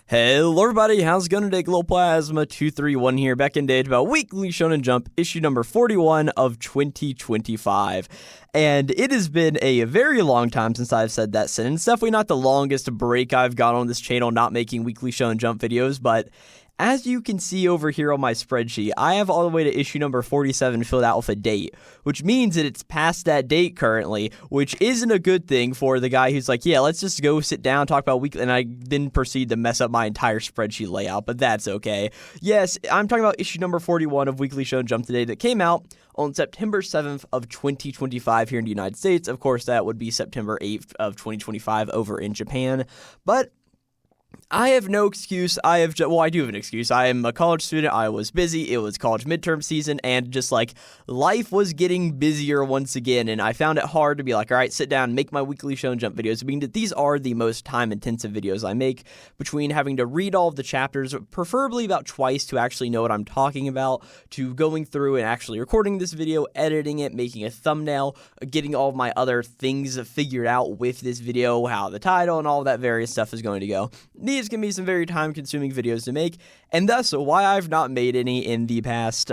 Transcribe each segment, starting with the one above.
Hello everybody, how's it going today? Glowplasma 231 here, back in date about Weekly Shonen Jump, issue number 41 of 2025. And it has been a very long time since I've said that sentence. Definitely not the longest break I've got on this channel not making Weekly Shonen Jump videos, but as you can see over here on my spreadsheet, I have all the way to issue number 47 filled out with a date, which means that it's past that date currently, which isn't a good thing for the guy who's like, yeah, let's just go sit down, talk about weekly, and I then proceed to mess up my entire spreadsheet layout, but that's okay. Yes, I'm talking about issue number 41 of Weekly Shonen Jump today that came out on September 7th of 2025 here in the United States. Of course, that would be September 8th of 2025 over in Japan, but I have no excuse. I do have an excuse. I am a college student. I was busy. It was college midterm season, and just like life was getting busier once again, and I found it hard to be like, all right, sit down, make my Weekly Shonen Jump videos. I mean, these are the most time-intensive videos I make, between having to read all of the chapters, preferably about twice to actually know what I'm talking about, to going through and actually recording this video, editing it, making a thumbnail, getting all of my other things figured out with this video, how the title and all that various stuff is going to go. These can be some very time-consuming videos to make, and thus why I've not made any in the past,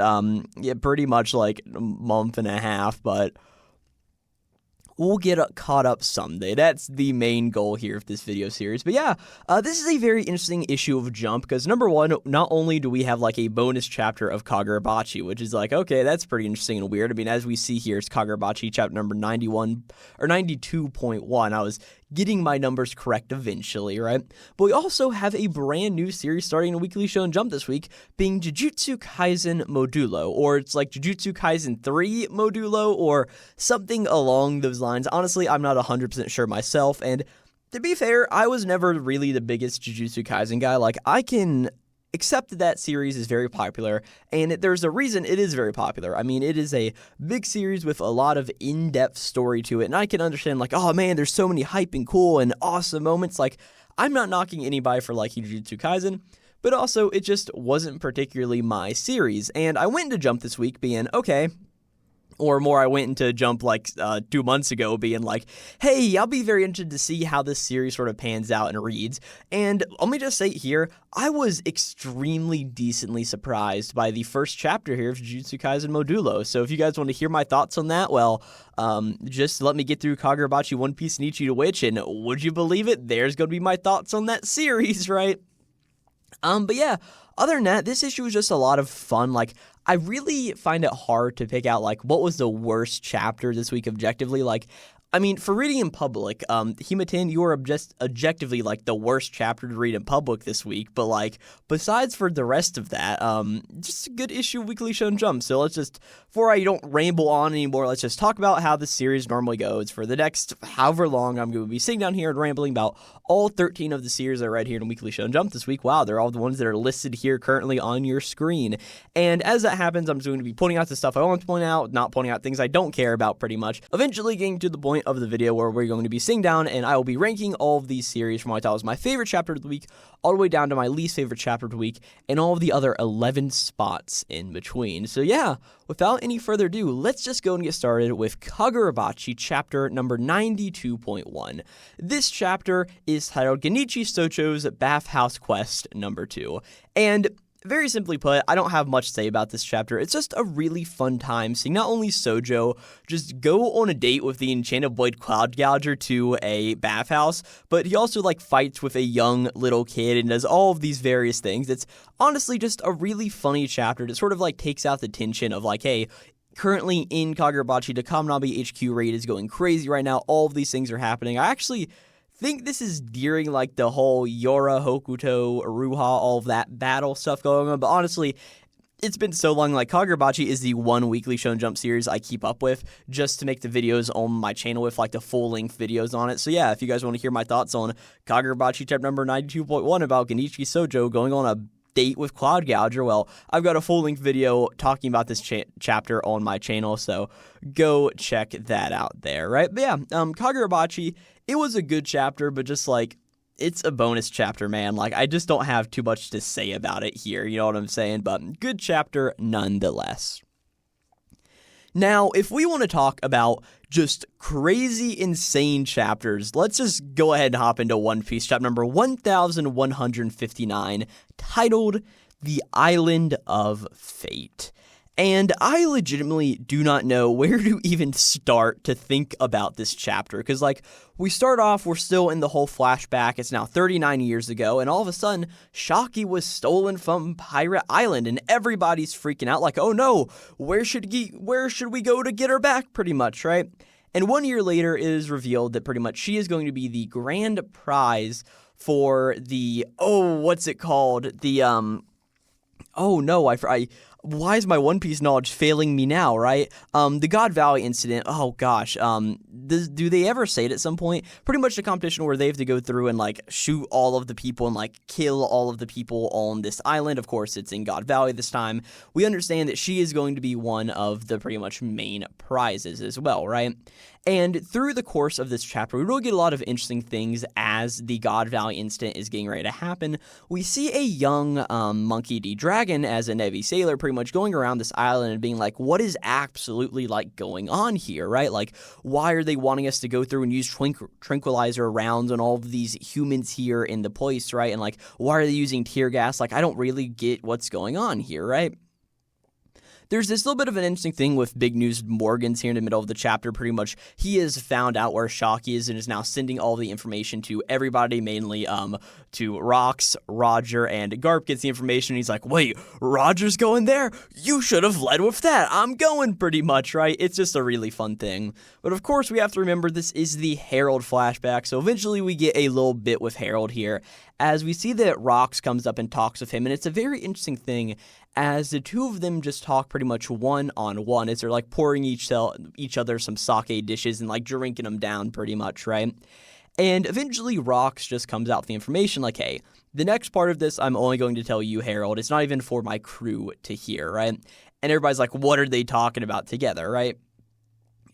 pretty much like a month and a half, but we'll get caught up someday. That's the main goal here of this video series. But yeah, this is a very interesting issue of Jump, because number one, not only do we have like a bonus chapter of Kagurabachi, which is like, okay, that's pretty interesting and weird. I mean, as we see here, it's Kagurabachi chapter number 91, or 92.1. I was getting my numbers correct eventually, right? But we also have a brand new series starting in Weekly Shonen Jump this week, being Jujutsu Kaisen Modulo, or it's like Jujutsu Kaisen 3 Modulo, or something along those lines. Honestly, I'm not 100% sure myself, and to be fair, I was never really the biggest Jujutsu Kaisen guy. Like, I can accept that series is very popular, and there's a reason it is very popular. I mean, it is a big series with a lot of in-depth story to it, and I can understand, like, oh man, there's so many hype and cool and awesome moments. Like, I'm not knocking anybody for liking Jujutsu Kaisen, but also it just wasn't particularly my series, and I went into Jump this week being, okay, or more, I went into Jump like 2 months ago being like, hey, I'll be very interested to see how this series sort of pans out and reads. And let me just say here, I was extremely decently surprised by the first chapter here of Jujutsu Kaisen Modulo. So if you guys want to hear my thoughts on that, well, just let me get through Kagurabachi, One Piece, and Ichi to Witch, and would you believe it? There's going to be my thoughts on that series, right? But yeah, other than that, this issue was just a lot of fun. Like, I really find it hard to pick out, like, what was the worst chapter this week objectively. Like, I mean, for reading in public, Hima-Ten, you are just objectively, like, the worst chapter to read in public this week. But, like, besides for the rest of that, just a good issue of Weekly Shonen Jump. So let's just, before I don't ramble on anymore, let's just talk about how the series normally goes. For the next however long, I'm going to be sitting down here and rambling about all 13 of the series I read here in Weekly Shonen Jump this week. Wow, they're all the ones that are listed here currently on your screen. And as that happens, I'm just going to be pointing out the stuff I want to point out, not pointing out things I don't care about pretty much. Eventually getting to the point of the video where we're going to be sitting down and I will be ranking all of these series from what I thought was my favorite chapter of the week all the way down to my least favorite chapter of the week and all of the other 11 spots in between. So yeah, without any further ado, let's just go and get started with Kagurabachi chapter number 92.1. This chapter is titled Genichi Socho's Bathhouse Quest number 2. And very simply put, I don't have much to say about this chapter. It's just a really fun time seeing not only Sojo just go on a date with the enchanted blade Cloud Gouger to a bathhouse, but he also like fights with a young little kid and does all of these various things. It's honestly just a really funny chapter that sort of like takes out the tension of like, hey, currently in Kagurabachi, the Kamanabe HQ raid is going crazy right now. All of these things are happening. I actually think this is during like the whole Yora, Hokuto, Aruha, all of that battle stuff going on, but honestly, it's been so long. Like, Kagurabachi is the one Weekly Shonen Jump series I keep up with just to make the videos on my channel with like the full-length videos on it. So yeah, if you guys want to hear my thoughts on Kagurabachi chapter number 92.1 about Genichi Sojo going on a date with Cloud Gouger, well, I've got a full-length video talking about this chapter on my channel, so go check that out there, right? But yeah, Kagurabachi, it was a good chapter, but just like, it's a bonus chapter, man. Like, I just don't have too much to say about it here, you know what I'm saying? But good chapter nonetheless. Now, if we want to talk about just crazy, insane chapters, let's just go ahead and hop into One Piece, chapter number 1159, titled The Island of Fate. And I legitimately do not know where to even start to think about this chapter, because, we start off, we're still in the whole flashback, it's now 39 years ago, and all of a sudden, Shaki was stolen from Pirate Island, and everybody's freaking out, oh no, where should we go to get her back, pretty much, right? And 1 year later, it is revealed that pretty much she is going to be the grand prize for the, what's it called? The, why is my One Piece knowledge failing me now, right? The God Valley incident, do they ever say it at some point? Pretty much the competition where they have to go through and, shoot all of the people and, kill all of the people on this island. Of course, it's in God Valley this time. We understand that she is going to be one of the pretty much main prizes as well, right? And through the course of this chapter, we really get a lot of interesting things as the God Valley incident is getting ready to happen. We see a young Monkey D. Dragon as a Navy sailor pretty much going around this island and being what is absolutely, going on here, right? Why are they wanting us to go through and use tranquilizer rounds on all of these humans here in the place, right? And, why are they using tear gas? I don't really get what's going on here, right? There's this little bit of an interesting thing with Big News Morgan's here in the middle of the chapter. Pretty much, he has found out where Shaki is and is now sending all the information to everybody, mainly to Rox, Roger, and Garp gets the information. And he's like, wait, Roger's going there? You should have led with that. I'm going, pretty much, right? It's just a really fun thing. But of course, we have to remember this is the Herald flashback, so eventually we get a little bit with Herald here, as we see that Rox comes up and talks with him, and it's a very interesting thing as the two of them just talk pretty much one-on-one as they're pouring each other some sake dishes and drinking them down pretty much, right? And eventually Rox just comes out with the information hey, the next part of this I'm only going to tell you, Herald. It's not even for my crew to hear, right? And everybody's what are they talking about together, right?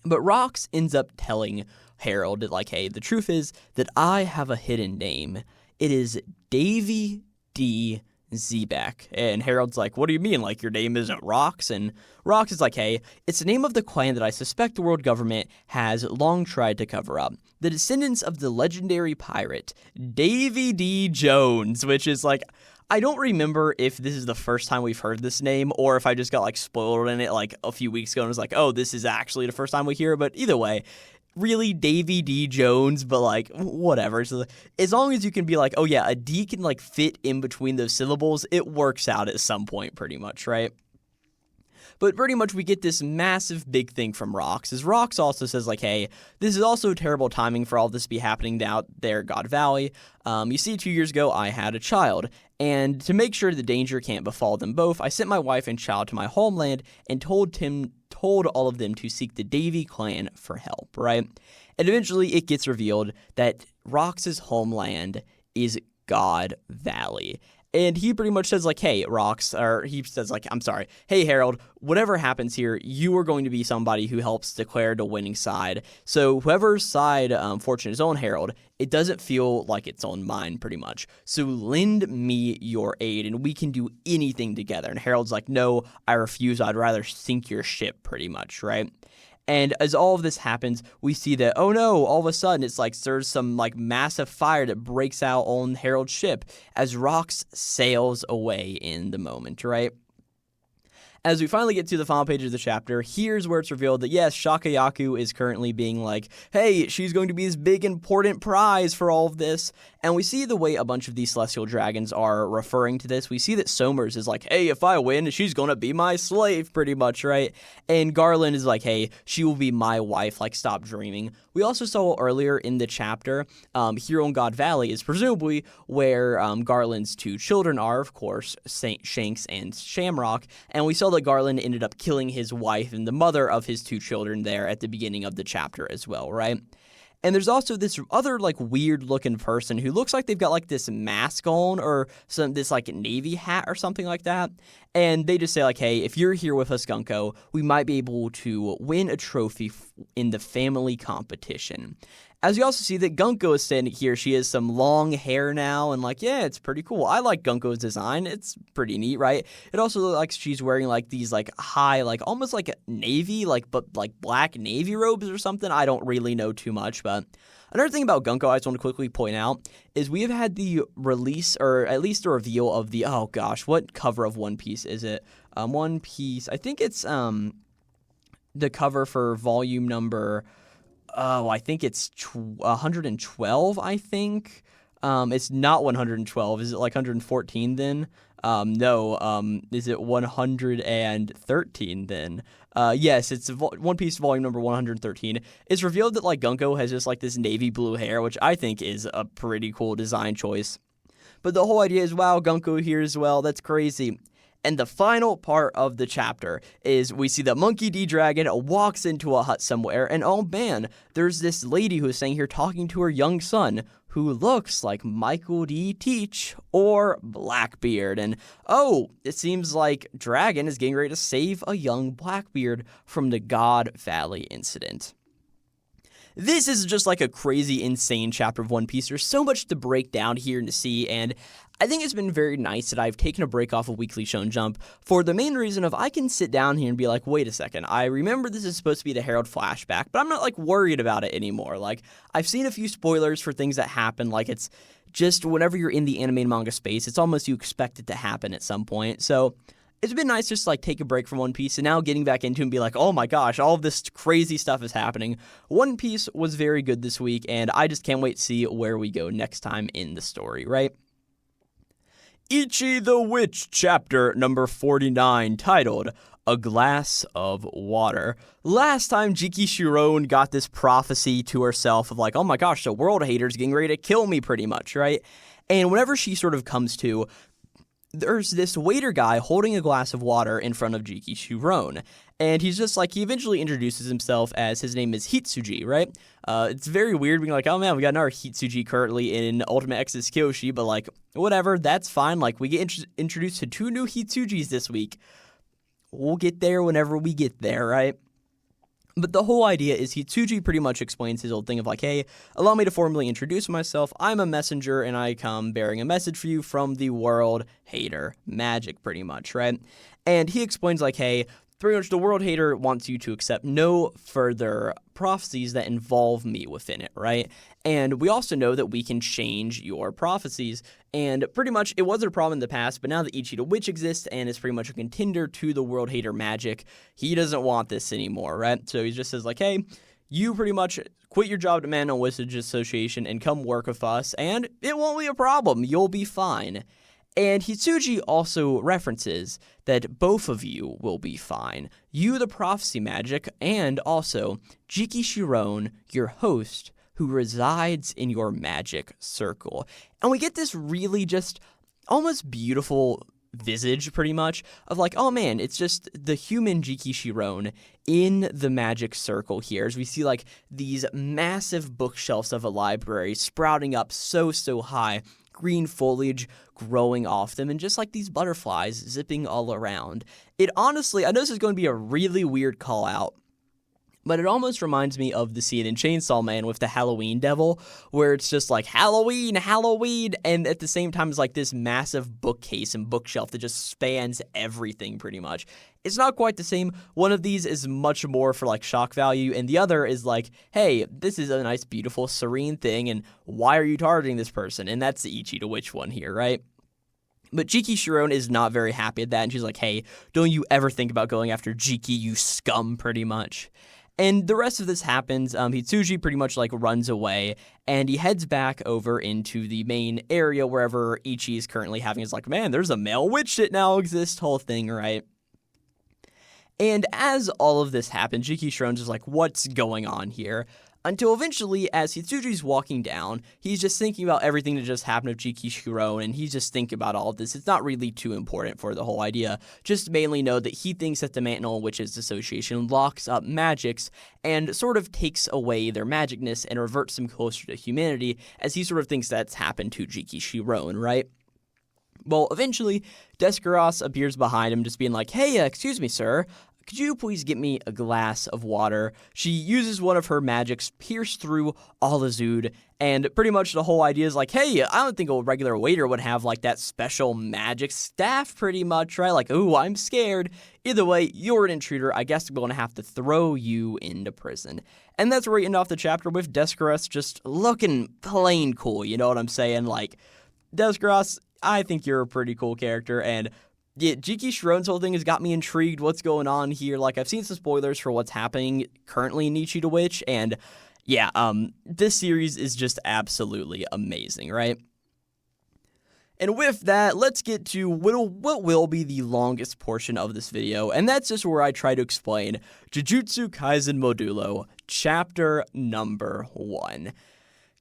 But Rox ends up telling Herald that hey, the truth is that I have a hidden name. It is Davy D. Zebek. And Harold's what do you mean? Your name isn't Rox? And Rox is hey, it's the name of the clan that I suspect the world government has long tried to cover up. The descendants of the legendary pirate, Davy D. Jones, which is I don't remember if this is the first time we've heard this name or if I just got spoiled in it a few weeks ago and was this is actually the first time we hear it, but either way, really Davy D. Jones, but whatever. So as long as you can be oh yeah, a D can fit in between those syllables, it works out at some point pretty much, right? But pretty much we get this massive big thing from Rox, as Rox also says hey, this is also terrible timing for all this to be happening out there at God Valley. You see, 2 years ago I had a child, and to make sure the danger can't befall them both, I sent my wife and child to my homeland and told all of them to seek the Davy clan for help, right? And eventually it gets revealed that Rox's homeland is God Valley. And he pretty much says hey, Rox, or he says I'm sorry, hey, Herald, whatever happens here, you are going to be somebody who helps declare the winning side. So whoever's side fortune is on, Herald, it doesn't feel like it's on mine pretty much. So lend me your aid and we can do anything together. And Herald's no, I refuse. I'd rather sink your ship pretty much, right? And as all of this happens, we see that, oh no, all of a sudden it's there's some massive fire that breaks out on Herald's ship as Rox sails away in the moment, right? As we finally get to the final page of the chapter, here's where it's revealed that yes, Shakayaku is currently being hey, she's going to be this big important prize for all of this. And we see the way a bunch of these celestial dragons are referring to this. We see that Somers is hey, if I win, she's going to be my slave pretty much, right? And Garland is hey, she will be my wife, stop dreaming. We also saw earlier in the chapter, here on God Valley is presumably where Garland's two children are, of course, Shanks and Shamrock. And we saw that Garland ended up killing his wife and the mother of his two children there at the beginning of the chapter as well, right? And there's also this other weird looking person who looks like they've got this mask on or this navy hat or something like that. And they just say hey, if you're here with us, Gunko, we might be able to win a trophy in the family competition. As you also see that Gunko is standing here. She has some long hair now, and like, yeah, it's pretty cool. I like Gunko's design. It's pretty neat, right? It also looks like she's wearing like these like high, like almost like navy, but black navy robes or something. I don't really know too much, but another thing about Gunko I just want to quickly point out is we have had the release, or at least the reveal of the, oh gosh, what cover of One Piece is it? One Piece, I think it's the cover for volume number, I think it's 112, I think. It's not 112. Is it like 114 then? No. Is it 113 then? Yes, it's One Piece volume number 113. It's revealed that like Gunko has just like this navy blue hair, which I think is a pretty cool design choice. But the whole idea is, wow, Gunko here as well. That's crazy. And the final part of the chapter is we see that Monkey D. Dragon walks into a hut somewhere, and oh man, there's this lady who is staying here talking to her young son, who looks like Michael D. Teach or Blackbeard. And oh, it seems like Dragon is getting ready to save a young Blackbeard from the God Valley incident. This is just like a crazy, insane chapter of One Piece. There's so much to break down here and to see, and I think it's been very nice that I've taken a break off of Weekly Shonen Jump for the main reason of I can sit down here and be like, wait a second, I remember this is supposed to be the Herald flashback, but I'm not like worried about it anymore. Like, I've seen a few spoilers for things that happen, like it's just whenever you're in the anime and manga space, it's almost you expect it to happen at some point. So it's been nice just to like take a break from One Piece and now getting back into it and be like, oh my gosh, all of this crazy stuff is happening. One Piece was very good this week, and I just can't wait to see where we go next time in the story, right? Ichi the Witch, chapter number 49, titled A Glass of Water. Last time Jikishirone got this prophecy to herself of like, oh my gosh, the world hater's getting ready to kill me pretty much, right? And whenever she sort of comes to, there's this waiter guy holding a glass of water in front of Jikishirone. And he's just like, he eventually introduces himself as his name is Hitsuji, right? It's very weird being like, oh man, we got another Hitsuji currently in Ultimate X's Kyoshi, but like, whatever, that's fine. Like, we get introduced to 2 new Hitsujis this week. We'll get there whenever we get there, right? But the whole idea is Hitsuji pretty much explains his old thing of like, hey, allow me to formally introduce myself. I'm a messenger, and I come bearing a message for you from the world hater magic, pretty much, right? And he explains like, hey, pretty much the world hater wants you to accept no further prophecies that involve me within it, right? And we also know that we can change your prophecies, and pretty much it wasn't a problem in the past, but now that Ichi the Witch exists and is pretty much a contender to the world hater magic, he doesn't want this anymore, right? So he just says like, hey, you pretty much quit your job at Man on Wizards Association and come work with us, and it won't be a problem. You'll be fine. And Hitsuji also references that both of you will be fine. You, the prophecy magic, and also Jikishirone, your host, who resides in your magic circle. And we get this really just almost beautiful visage, pretty much, of like, oh man, it's just the human Jikishirone in the magic circle here, as we see like these massive bookshelves of a library sprouting up so high, green foliage growing off them, and just like these butterflies zipping all around. It honestly, I know this is going to be a really weird call out, but it almost reminds me of the scene in Chainsaw Man with the Halloween devil, where it's just like, Halloween, Halloween, and at the same time it's like this massive bookcase and bookshelf that just spans everything pretty much. It's not quite the same. One of these is much more for like shock value, and the other is like, hey, this is a nice, beautiful, serene thing, and why are you targeting this person? And that's the Ichi the Witch one here, right? But Jikishirone is not very happy at that, and she's like, hey, don't you ever think about going after Jiki, you scum, pretty much. And the rest of this happens. Hitsuji pretty much like runs away, and he heads back over into the main area wherever Ichi is currently having his like, man, there's a male witch that now exists whole thing, right? And as all of this happens, Jikishirone's just like, what's going on here? Until eventually, as Hitsuji's walking down, he's just thinking about everything that just happened to Jikishirone, and he's just thinking about all of this. It's not really too important for the whole idea. Just mainly know that he thinks that the Mantle Witches Association locks up magics and sort of takes away their magicness and reverts them closer to humanity, as he sort of thinks that's happened to Jikishirone, right? Well, eventually, Descaros appears behind him, just being like, hey, excuse me, sir. could you please get me a glass of water? She uses one of her magics, pierce through Alazud, and pretty much the whole idea is like, hey, I don't think a regular waiter would have like that special magic staff pretty much, right? Like, ooh, I'm scared. Either way, you're an intruder. I guess I'm going to have to throw you into prison. And that's where we end off the chapter with Descaros just looking plain cool, you know what I'm saying? Like, Descaros, I think you're a pretty cool character, and yeah, Jikishirone's whole thing has got me intrigued. What's going on here? Like, I've seen some spoilers for what's happening currently in Nichi the Witch, and yeah, this series is just absolutely amazing, right? And with that, let's get to what will be the longest portion of this video, and that's just where I try to explain Jujutsu Kaisen Modulo, chapter number 1.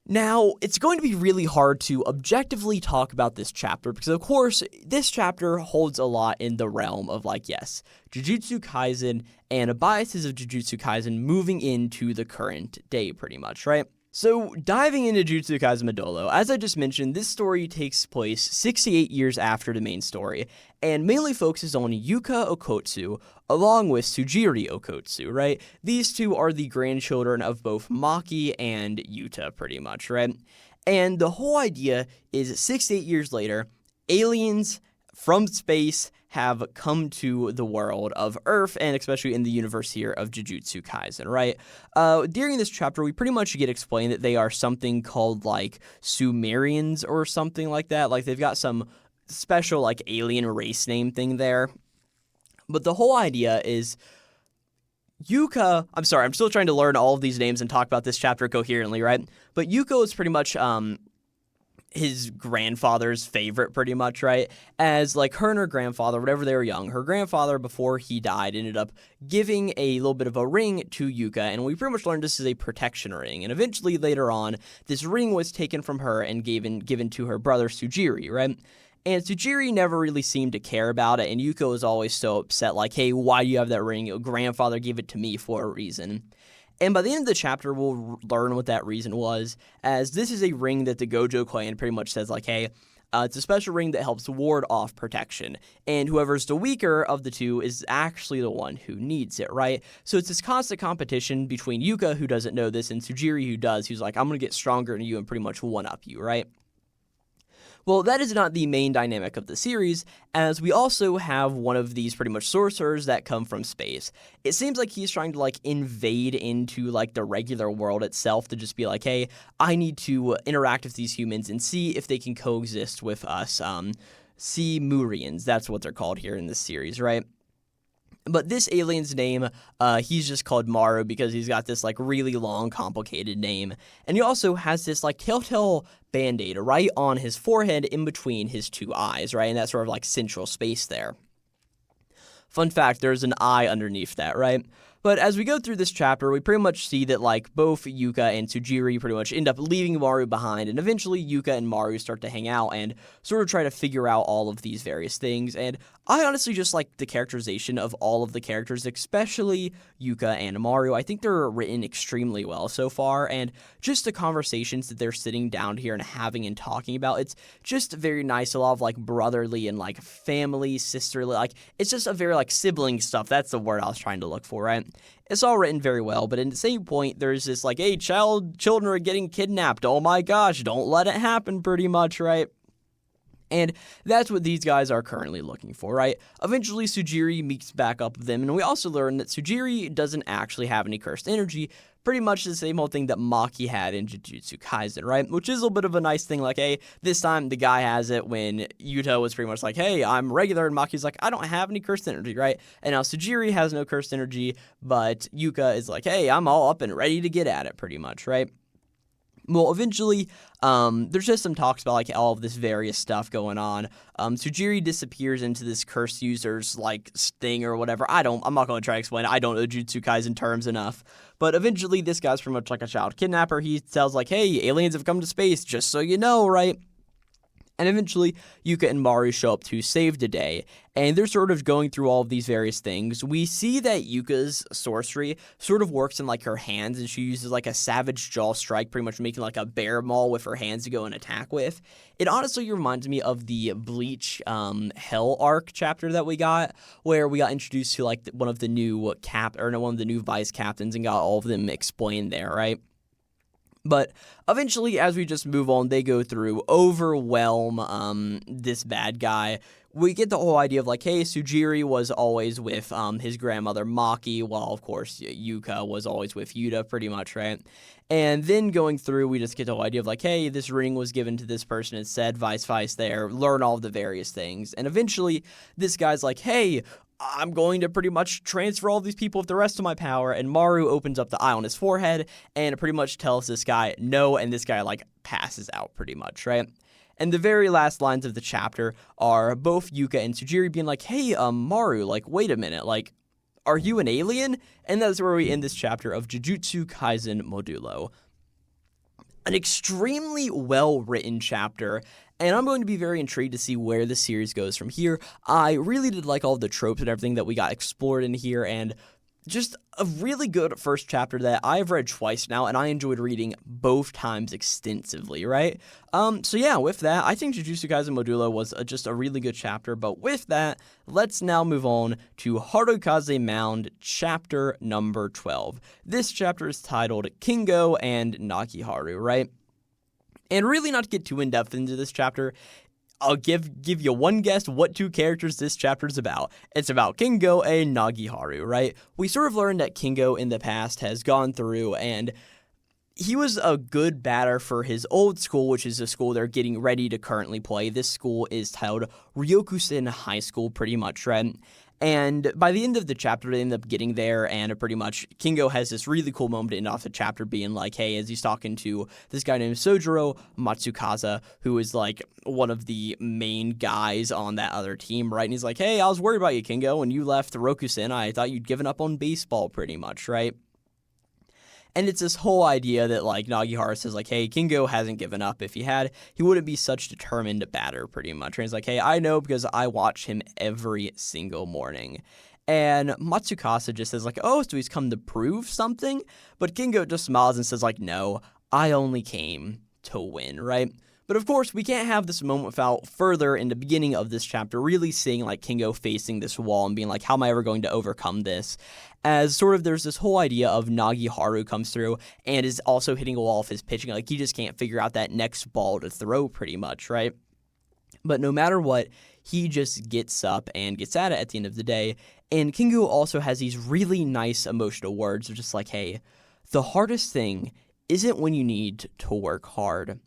Now, it's going to be really hard to objectively talk about this chapter because, of course, this chapter holds a lot in the realm of, like, yes, Jujutsu Kaisen and biases of Jujutsu Kaisen moving into the current day, pretty much, right? So, diving into Jujutsu Kaisen Modulo, as I just mentioned, this story takes place 68 years after the main story, and mainly focuses on Yuka Okotsu, along with Sujiri Okotsu, right? These two are the grandchildren of both Maki and Yuta, pretty much, right? And the whole idea is 68 years later, aliens from space have come to the world of Earth, and especially in the universe here of Jujutsu Kaisen, right? During this chapter, we pretty much get explained that they are something called, like, Sumerians or something like that. Like, they've got some special, like, alien race name thing there. But the whole idea is Yuka... I'm sorry, I'm still trying to learn all of these names and talk about this chapter coherently, right? But Yuko is pretty much, his grandfather's favorite, pretty much, right? As, like, her and her grandfather, whenever they were young, her grandfather, before he died, ended up giving a little bit of a ring to Yuka, and we pretty much learned this is a protection ring. And eventually, later on, this ring was taken from her and given to her brother Sujiri, right? And Sujiri never really seemed to care about it, and Yuko was always so upset, like, hey, why do you have that ring? Your grandfather gave it to me for a reason. And by the end of the chapter, we'll learn what that reason was, as this is a ring that the Gojo clan pretty much says, like, hey, it's a special ring that helps ward off protection, and whoever's the weaker of the two is actually the one who needs it, right? So it's this constant competition between Yuka, who doesn't know this, and Sujiri, who does, who's like, I'm going to get stronger than you and pretty much one-up you, right? Well, that is not the main dynamic of the series, as we also have one of these pretty much sorcerers that come from space. It seems like he's trying to, like, invade into, like, the regular world itself to just be like, hey, I need to interact with these humans and see if they can coexist with us. Murians, that's what they're called here in this series, right? But this alien's name, he's just called Maru because he's got this, like, really long, complicated name. And he also has this, like, telltale band-aid right on his forehead in between his two eyes, right? And that sort of, like, central space there. Fun fact, there's an eye underneath that, right? But as we go through this chapter, we pretty much see that, like, both Yuka and Sujiri pretty much end up leaving Maru behind, and eventually Yuka and Maru start to hang out and sort of try to figure out all of these various things, and I honestly just like the characterization of all of the characters, especially Yuka and Maru. I think they're written extremely well so far, and just the conversations that they're sitting down here and having and talking about, it's just very nice, a lot of, like, brotherly and, like, family, sisterly, like, it's just a very, like, sibling stuff, that's the word I was trying to look for, right? It's all written very well, but at the same point, there's this, like, hey, children are getting kidnapped, oh my gosh, don't let it happen, pretty much, right? And that's what these guys are currently looking for, right? Eventually, Sujiri meets back up with them, and we also learn that Sujiri doesn't actually have any cursed energy, pretty much the same old thing that Maki had in Jujutsu Kaisen, right? Which is a little bit of a nice thing, like, hey, this time the guy has it when Yuta was pretty much like, hey, I'm regular, and Maki's like, I don't have any cursed energy, right? And now Sujiri has no cursed energy, but Yuka is like, hey, I'm all up and ready to get at it, pretty much, right? Well, eventually, there's just some talks about, like, all of this various stuff going on. Sujiri disappears into this curse user's, like, thing or whatever. I'm not going to try to explain it. I don't know Jujutsu Kaisen terms enough. But eventually, this guy's pretty much like a child kidnapper. He tells, like, hey, aliens have come to space, just so you know, right? And eventually, Yuka and Maru show up to save the day, and they're sort of going through all of these various things. We see that Yuka's sorcery sort of works in, like, her hands, and she uses, like, a savage jaw strike, pretty much making, like, a bear maul with her hands to go and attack with. It honestly reminds me of the Bleach Hell arc chapter that we got, where we got introduced to, like, one of the new one of the new vice captains and got all of them explained there, right? But eventually, as we just move on, they go through, overwhelm this bad guy. We get the whole idea of, like, hey, Sujiri was always with his grandmother Maki, while, of course, Yuka was always with Yuta, pretty much, right? And then going through, we just get the whole idea of, like, hey, this ring was given to this person, it said vice there, learn all of the various things. And eventually, this guy's like, hey, I'm going to pretty much transfer all these people with the rest of my power, and Maru opens up the eye on his forehead, and it pretty much tells this guy no, and this guy, like, passes out pretty much, right? And the very last lines of the chapter are both Yuka and Sujiri being like, hey, Maru, like, wait a minute, like, are you an alien? And that's where we end this chapter of Jujutsu Kaisen Modulo. An extremely well-written chapter, and I'm going to be very intrigued to see where the series goes from here. I really did like all the tropes and everything that we got explored in here, and just a really good first chapter that I've read twice now, and I enjoyed reading both times extensively, right? So yeah, with that, I think Jujutsu Kaisen Modulo was just a really good chapter, but with that, let's now move on to Harukaze Mound, chapter number 12. This chapter is titled Kingo and Nagiharu, right? And really not to get too in-depth into this chapter, I'll give you one guess what two characters this chapter is about. It's about Kingo and Nagiharu, right? We sort of learned that Kingo in the past has gone through, and he was a good batter for his old school, which is a school they're getting ready to currently play. This school is titled Ryokusen High School, pretty much, right? And by the end of the chapter, they end up getting there, and pretty much Kingo has this really cool moment to end off the chapter being like, hey, as he's talking to this guy named Sojiro Matsukaza, who is like one of the main guys on that other team, right? And he's like, hey, I was worried about you, Kingo, when you left Rokusen. I thought you'd given up on baseball pretty much, right? And it's this whole idea that, like, Nagiharu says, like, hey, Kingo hasn't given up. If he had, he wouldn't be such determined batter, pretty much. And he's like, hey, I know because I watch him every single morning. And Matsukasa just says, like, oh, so he's come to prove something? But Kingo just smiles and says, like, no, I only came to win, right? But of course, we can't have this moment without further in the beginning of this chapter really seeing, like, Kingo facing this wall and being like, how am I ever going to overcome this? As sort of there's this whole idea of Nagiharu comes through and is also hitting a wall of his pitching. Like, he just can't figure out that next ball to throw pretty much, right? But no matter what, he just gets up and gets at it at the end of the day. And Kingo also has these really nice emotional words of just like, hey, the hardest thing isn't when you need to work hard.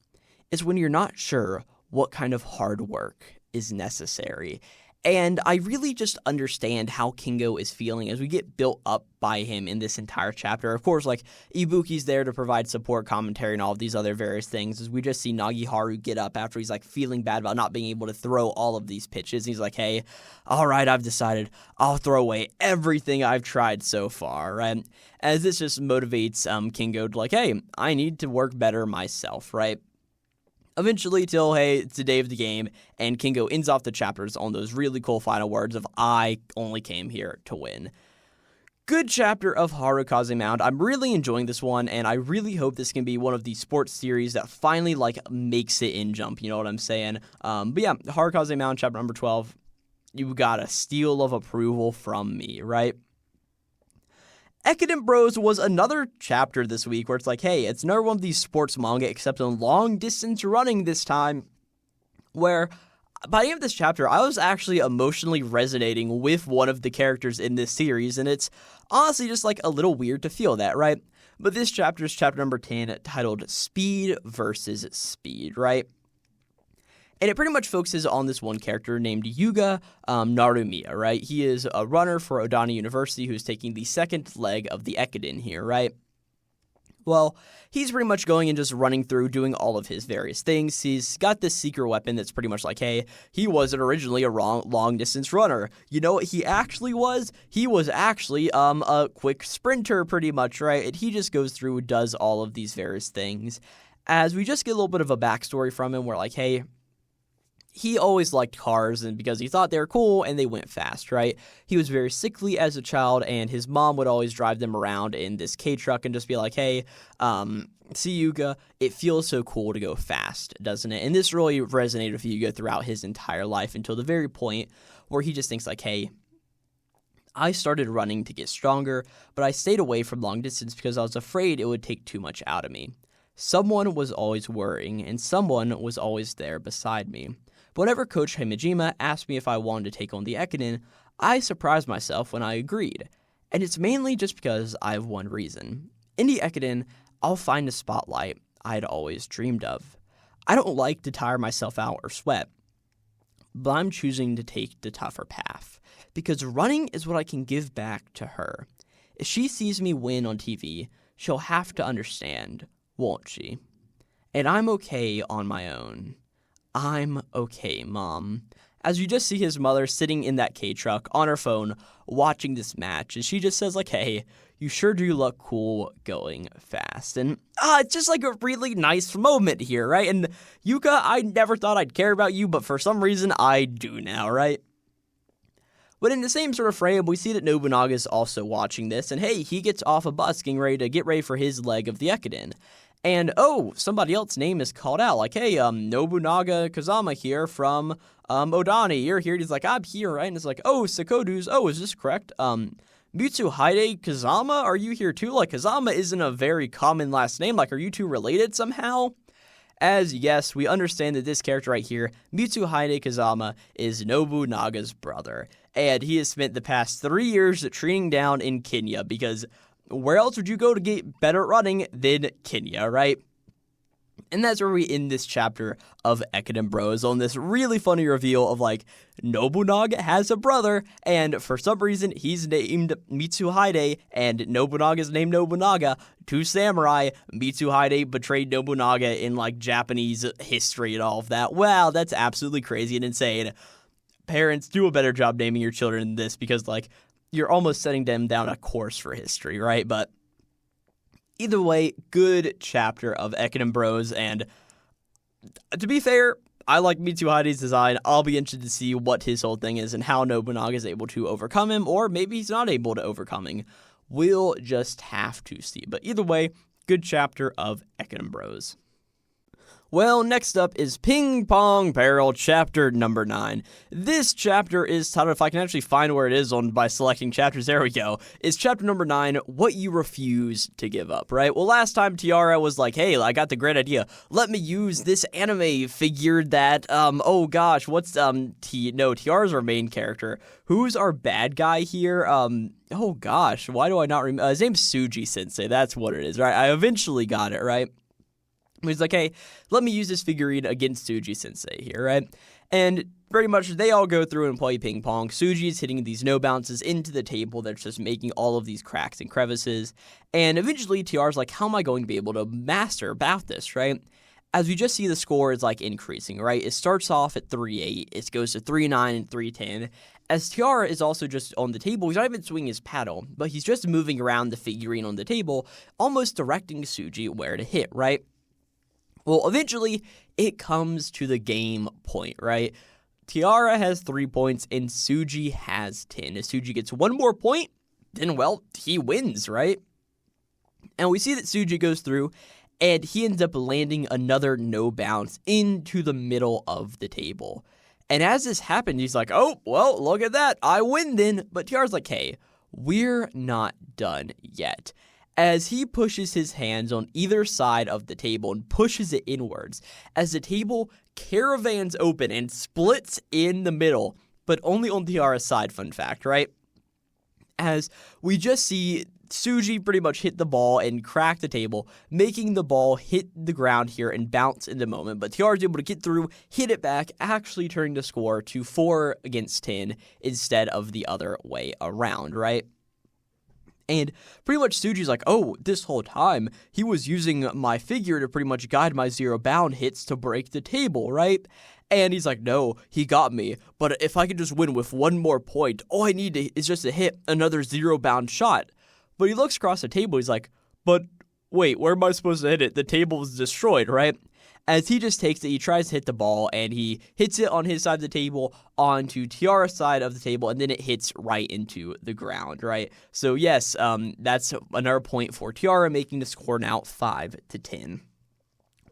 It's when you're not sure what kind of hard work is necessary. And I really just understand how Kingo is feeling as we get built up by him in this entire chapter. Of course, like, Ibuki's there to provide support commentary and all of these other various things, as we just see Nagiharu get up after he's, like, feeling bad about not being able to throw all of these pitches. He's like, hey, all right, I've decided I'll throw away everything I've tried so far, right? As this just motivates Kingo to, like, hey, I need to work better myself, right? Eventually, till, hey, it's the day of the game, and Kingo ends off the chapters on those really cool final words of, I only came here to win. Good chapter of Harukaze Mound. I'm really enjoying this one, and I really hope this can be one of the sports series that finally, like, makes it in Jump, you know what I'm saying? But yeah, Harukaze Mound, chapter number 12, you got a seal of approval from me, right? Ekiden Bros was another chapter this week where it's like, hey, it's another one of these sports manga, except in long-distance running this time, where by the end of this chapter, I was actually emotionally resonating with one of the characters in this series, and it's honestly just, like, a little weird to feel that, right? But this chapter is chapter number 10, titled Speed versus Speed, right? And it pretty much focuses on this one character named Yuga Narumiya, right? He is a runner for Odana University who's taking the second leg of the Ekiden here, right? Well, he's pretty much going and just running through, doing all of his various things. He's got this secret weapon that's pretty much like, hey, he wasn't originally a long-distance runner. You know what he actually was? He was actually a quick sprinter, pretty much, right? And he just goes through, does all of these various things. As we just get a little bit of a backstory from him, we're like, hey, he always liked cars and because he thought they were cool and they went fast, right? He was very sickly as a child, and his mom would always drive them around in this K-truck and just be like, hey, see, Yuga, it feels so cool to go fast, doesn't it? And this really resonated with Yuga throughout his entire life until the very point where he just thinks like, hey, I started running to get stronger, but I stayed away from long distance because I was afraid it would take too much out of me. Someone was always worrying, and someone was always there beside me. But whenever Coach Himejima asked me if I wanted to take on the Ekiden, I surprised myself when I agreed. And it's mainly just because I have one reason. In the Ekiden, I'll find the spotlight I'd always dreamed of. I don't like to tire myself out or sweat, but I'm choosing to take the tougher path, because running is what I can give back to her. If she sees me win on TV, she'll have to understand, won't she? And I'm okay on my own. I'm okay, Mom. As you just see his mother sitting in that K-truck on her phone watching this match, and she just says like, hey, you sure do look cool going fast. And it's just like a really nice moment here, right? And Yuka, I never thought I'd care about you, but for some reason I do now, right? But in the same sort of frame, we see that Nobunaga is also watching this, and hey, he gets off a bus getting ready to get ready for his leg of the Ekiden. And, somebody else's name is called out, like, hey, Nobunaga Kazama here from, Odani, you're here. And he's like, I'm here, right? And it's like, oh, Sakodu's, is this correct? Mitsuhide Kazama, are you here too? Like, Kazama isn't a very common last name. Like, are you two related somehow? As, yes, we understand that this character right here, Mitsuhide Kazama, is Nobunaga's brother. And he has spent the past 3 years training down in Kenya because where else would you go to get better at running than Kenya, right? And that's where we end this chapter of Ekiden Bros on this really funny reveal of like, Nobunaga has a brother, and for some reason he's named Mitsuhide, and Nobunaga's named Nobunaga. Two samurai, Mitsuhide betrayed Nobunaga in like Japanese history and all of that. Wow, that's absolutely crazy and insane. Parents, do a better job naming your children this because like, you're almost setting them down a course for history, right? But either way, good chapter of Ekiden Bros, and to be fair, I like Mitsuhide's design. I'll be interested to see what his whole thing is and how Nobunaga is able to overcome him, or maybe he's not able to overcome him. We'll just have to see. But either way, good chapter of Ekiden Bros. Well, next up is Ping Pong Barrel chapter number 9. This chapter is titled, if I can actually find where it is by selecting chapters, there we go. It's chapter number 9, What You Refuse to Give Up, right? Well, last time Tiara was like, hey, I got the great idea. Let me use this anime figure that, Tiara's our main character. Who's our bad guy here? Why do I not remember? His name's Suji Sensei, that's what it is, right? I eventually got it, right? He's like, hey, let me use this figurine against Suji Sensei here, right? And pretty much they all go through and play ping pong. Suji's hitting these no bounces into the table that's just making all of these cracks and crevices. And eventually Tiara's like, how am I going to be able to master about this, right? As we just see the score is like increasing, right? It starts off at 3-8, it goes to 3-9 and 3-10. As Tiara is also just on the table, he's not even swinging his paddle, but he's just moving around the figurine on the table, almost directing Suji where to hit, right? Well, eventually, it comes to the game point, right? Tiara has 3 points, and Suji has 10. If Suji gets one more point, then, well, he wins, right? And we see that Suji goes through, and he ends up landing another no bounce into the middle of the table. And as this happened, he's like, oh, well, look at that. I win then. But Tiara's like, hey, we're not done yet. As he pushes his hands on either side of the table and pushes it inwards, as the table caravans open and splits in the middle, but only on Tiara's side, fun fact, right? As we just see Suji pretty much hit the ball and crack the table, making the ball hit the ground here and bounce in the moment, but Tiara's able to get through, hit it back, actually turning the score to 4-10 instead of the other way around, right? And pretty much Suji's like, oh, this whole time, he was using my figure to pretty much guide my zero bound hits to break the table, right? And he's like, no, he got me. But if I could just win with one more point, all I need is just to hit another zero bound shot. But he looks across the table, he's like, but wait, where am I supposed to hit it? The table is destroyed, right? as he just takes it, he tries to hit the ball, and he hits it on his side of the table onto Tiara's side of the table, and then it hits right into the ground, right? So yes, that's another point for Tiara, making the score now 5-10.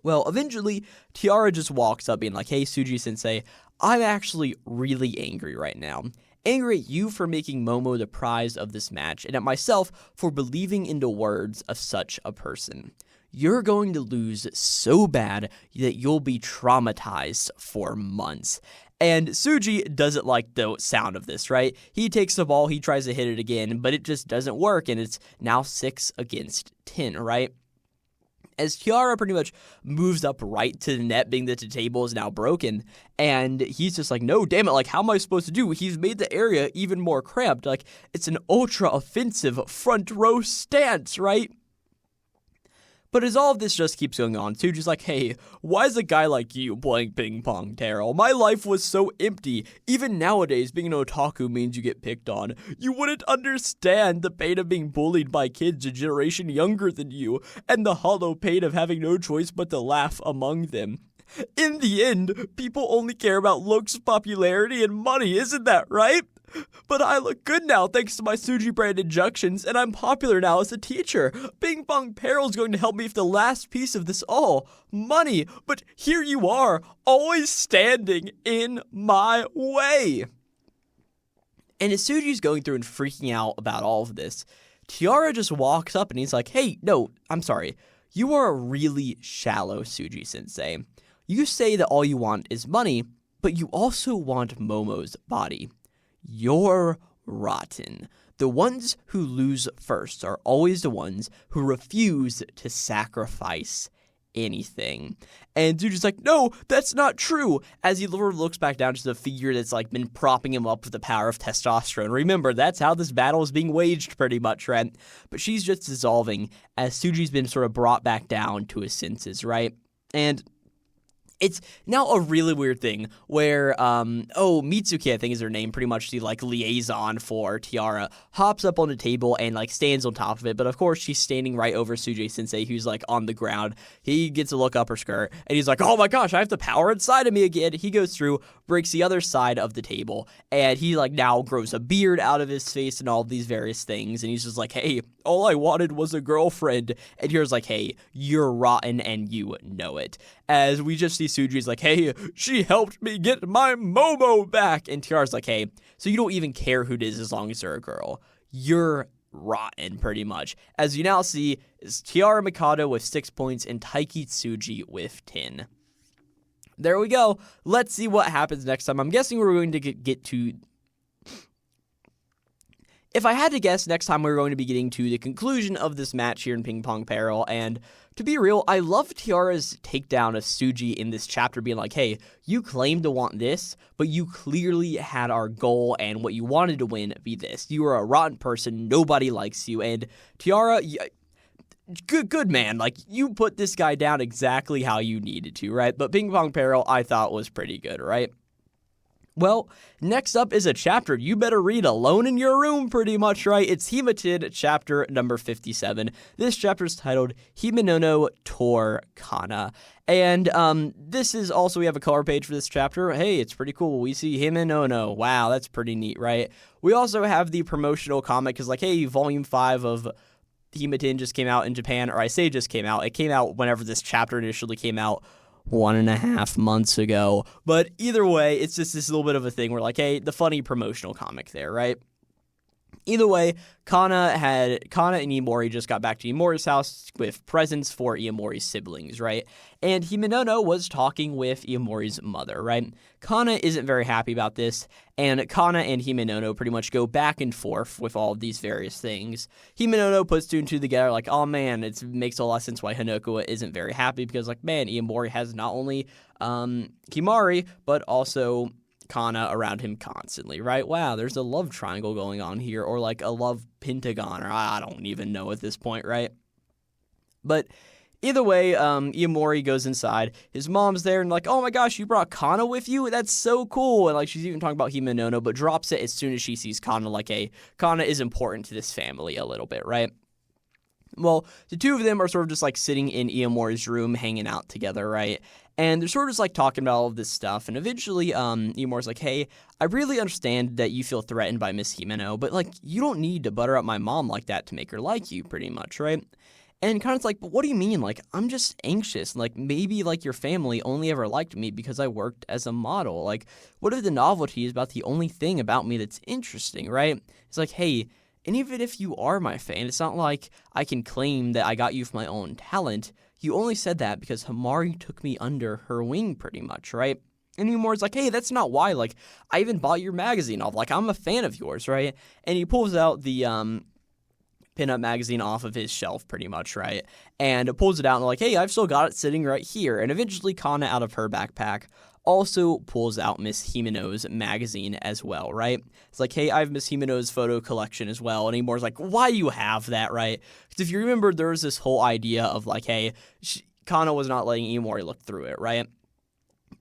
Well, eventually, Tiara just walks up being like, hey, Suji-sensei, I'm actually really angry right now. Angry at you for making Momo the prize of this match, and at myself for believing in the words of such a person. You're going to lose so bad that you'll be traumatized for months. And Suji doesn't like the sound of this, right? He takes the ball, he tries to hit it again, but it just doesn't work, and it's now 6-10, right? As Tiara pretty much moves up right to the net, being that the table is now broken, and he's just like, no, damn it, like, how am I supposed to do? He's made the area even more cramped, like, it's an ultra-offensive front row stance, right? But as all of this just keeps going on, Suji's like, hey, why is a guy like you playing ping pong, Taro? My life was so empty. Even nowadays, being an otaku means you get picked on. You wouldn't understand the pain of being bullied by kids a generation younger than you, and the hollow pain of having no choice but to laugh among them. In the end, people only care about looks, popularity, and money, isn't that right? But I look good now thanks to my Suji brand injections, and I'm popular now as a teacher. Ping Pong Peril is going to help me with the last piece of this all, money. But here you are, always standing in my way. And as Suji's going through and freaking out about all of this, Tiara just walks up and he's like, hey, no, I'm sorry. You are a really shallow Suji-sensei. You say that all you want is money, but you also want Momo's body. You're rotten. The ones who lose first are always the ones who refuse to sacrifice anything. And Suji's like, no, that's not true. As he looks back down to the figure that's like been propping him up with the power of testosterone. Remember, that's how this battle is being waged pretty much, right? But she's just dissolving as Suji's been sort of brought back down to his senses, right? And it's now a really weird thing where, Mitsuki, I think is her name, pretty much the, like, liaison for Tiara, hops up on the table and, like, stands on top of it, but of course she's standing right over Suji-sensei, who's, like, on the ground. He gets a look up her skirt, and he's like, oh my gosh, I have the power inside of me again. He goes through, breaks the other side of the table, and he, like, now grows a beard out of his face and all of these various things, and he's just like, hey, all I wanted was a girlfriend, and here's like, hey, you're rotten and you know it. As we just see Suji's like, hey, she helped me get my Momo back, and Tiara's like, hey, so you don't even care who it is as long as they're a girl. You're rotten, pretty much. As you now see, is Tiara Mikado with 6 points and Taiki Tsuji with 10. There we go. Let's see what happens next time. I'm guessing we're going to get to... If I had to guess, next time we're going to be getting to the conclusion of this match here in Ping Pong Peril, and to be real, I love Tiara's takedown of Suji in this chapter being like, hey, you claim to want this, but you clearly had our goal and what you wanted to win be this. You are a rotten person, nobody likes you, and Tiara... Good man, like, you put this guy down exactly how you needed to, right? But Ping Pong Peril, I thought was pretty good, right? Well, next up is a chapter you better read alone in your room pretty much, right? It's Hima-Ten, chapter number 57. This chapter is titled Himenono Tor Kanna. And this is also, we have a color page for this chapter. Hey, it's pretty cool. We see Himenono. Wow, that's pretty neat, right? We also have the promotional comic, because like, hey, volume 5 of Hima-Ten just came out in Japan, or I say just came out. It came out whenever this chapter initially came out, 1.5 months ago. But either way, it's just this little bit of a thing where like, hey, the funny promotional comic there, right? Either way, Kanna and Iomori just got back to Iomori's house with presents for Iomori's siblings, right? And Himenono was talking with Iomori's mother, right? Kanna isn't very happy about this, and Kanna and Himenono pretty much go back and forth with all of these various things. Himenono puts two and two together like, oh man, it makes a lot of sense why Hanako isn't very happy, because like, man, Iomori has not only Himari, but also Kanna around him constantly, right? Wow, there's a love triangle going on here, or like a love pentagon, or I don't even know at this point, right? But either way, Iomori goes inside. His mom's there and like, oh my gosh, you brought Kanna with you? That's so cool. And like, she's even talking about Himenono, but drops it as soon as she sees Kanna, like, hey, Kanna is important to this family a little bit, right? Well, the two of them are sort of just like sitting in Iomori's room hanging out together, right? And they're sort of just like talking about all of this stuff, and eventually Iyamori's like, hey, I really understand that you feel threatened by Miss Himeno, but like you don't need to butter up my mom like that to make her like you, pretty much, right? And Kanna's like, but what do you mean? Like, I'm just anxious. Like, maybe, like, your family only ever liked me because I worked as a model. Like, what if the novelty is about the only thing about me that's interesting, right? It's like, hey, and even if you are my fan, it's not like I can claim that I got you for my own talent. You only said that because Hamari took me under her wing, pretty much, right? And Iyamori's like, hey, that's not why. Like, I even bought your magazine off. Like, I'm a fan of yours, right? And he pulls out the, pinup magazine off of his shelf, pretty much, right? And pulls it out and like, hey, I've still got it sitting right here. And eventually Kanna, out of her backpack, also pulls out Miss Himeno's magazine as well, right? It's like, hey, I have Miss Himeno's photo collection as well. And Iyamori's like, why do you have that, right? Because if you remember, there was this whole idea of like, hey, Kanna was not letting Iyamori look through it, right?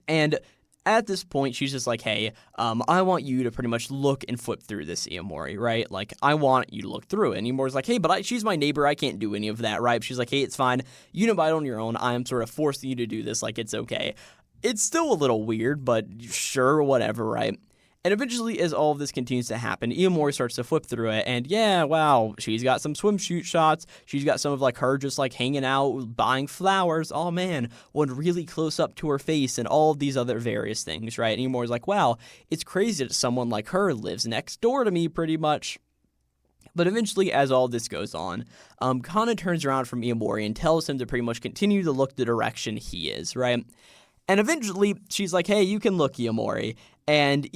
And at this point, she's just like, hey, I want you to pretty much look and flip through this, Iyamori, right? Like, I want you to look through it. And Iyamori's like, hey, but she's my neighbor. I can't do any of that, right? But she's like, hey, it's fine. You know, buy it on your own. I am sort of forcing you to do this. Like, it's okay. It's still a little weird, but sure, whatever, right? And eventually, as all of this continues to happen, Iyamori starts to flip through it, and yeah, wow, she's got some swimsuit shots, she's got some of, like, her just, like, hanging out, buying flowers, oh man, one really close up to her face, and all of these other various things, right? And Iyamori's like, wow, it's crazy that someone like her lives next door to me, pretty much. But eventually, as all this goes on, Kanna turns around from Iyamori and tells him to pretty much continue to look the direction he is, right? And eventually, she's like, hey, you can look, Iyamori. And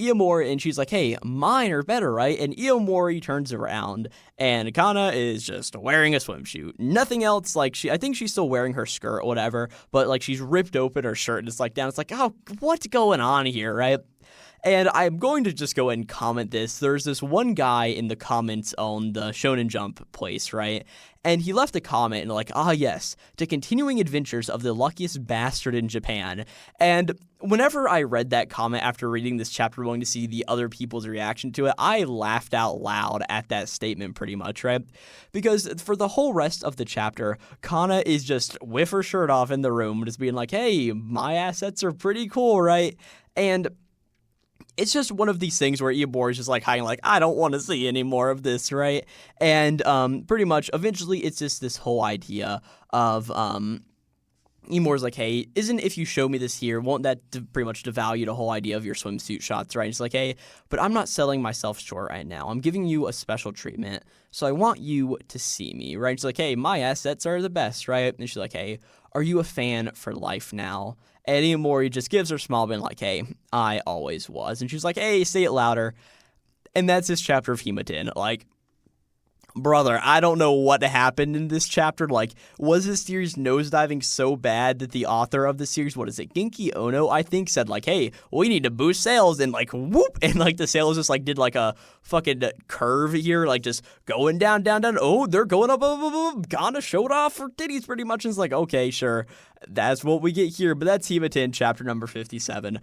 she's like, hey, mine are better, right? And Iyamori turns around, and Kanna is just wearing a swimsuit. Nothing else, like, I think she's still wearing her skirt or whatever, but, like, she's ripped open her shirt, and it's, like, down. It's like, oh, what's going on here, right? And I'm going to just go ahead and comment this. There's this one guy in the comments on the Shonen Jump place, right? And he left a comment and like, yes, to continuing adventures of the luckiest bastard in Japan. And whenever I read that comment after reading this chapter, going to see the other people's reaction to it, I laughed out loud at that statement pretty much, right? Because for the whole rest of the chapter, Kanna is just with her shirt off in the room, just being like, hey, my assets are pretty cool, right? And it's just one of these things where Iyamori's just like hiding, like, I don't want to see any more of this, right? And pretty much eventually it's just this whole idea of Iyamori's like, hey, isn't if you show me this here, won't that pretty much devalue the whole idea of your swimsuit shots, right? It's like, hey, but I'm not selling myself short right now. I'm giving you a special treatment, so I want you to see me, right? She's like, hey, my assets are the best, right? And she's like, hey, are you a fan for life now? And Iyamori just gives her a smile, being like, hey, I always was. And she's like, hey, say it louder. And that's this chapter of Hima-Ten. Like, brother, I don't know what happened in this chapter. Like, was this series nosediving so bad that the author of the series, what is it, Genki Ono, I think, said, like, hey, we need to boost sales, and, like, whoop, and, like, the sales just, like, did, like, a fucking curve here, like, just going down, down, down. Oh, they're going up, up, up, up. Kanna showed off her titties pretty much, and it's like, okay, sure, that's what we get here, but that's Hima-Ten, chapter number 57.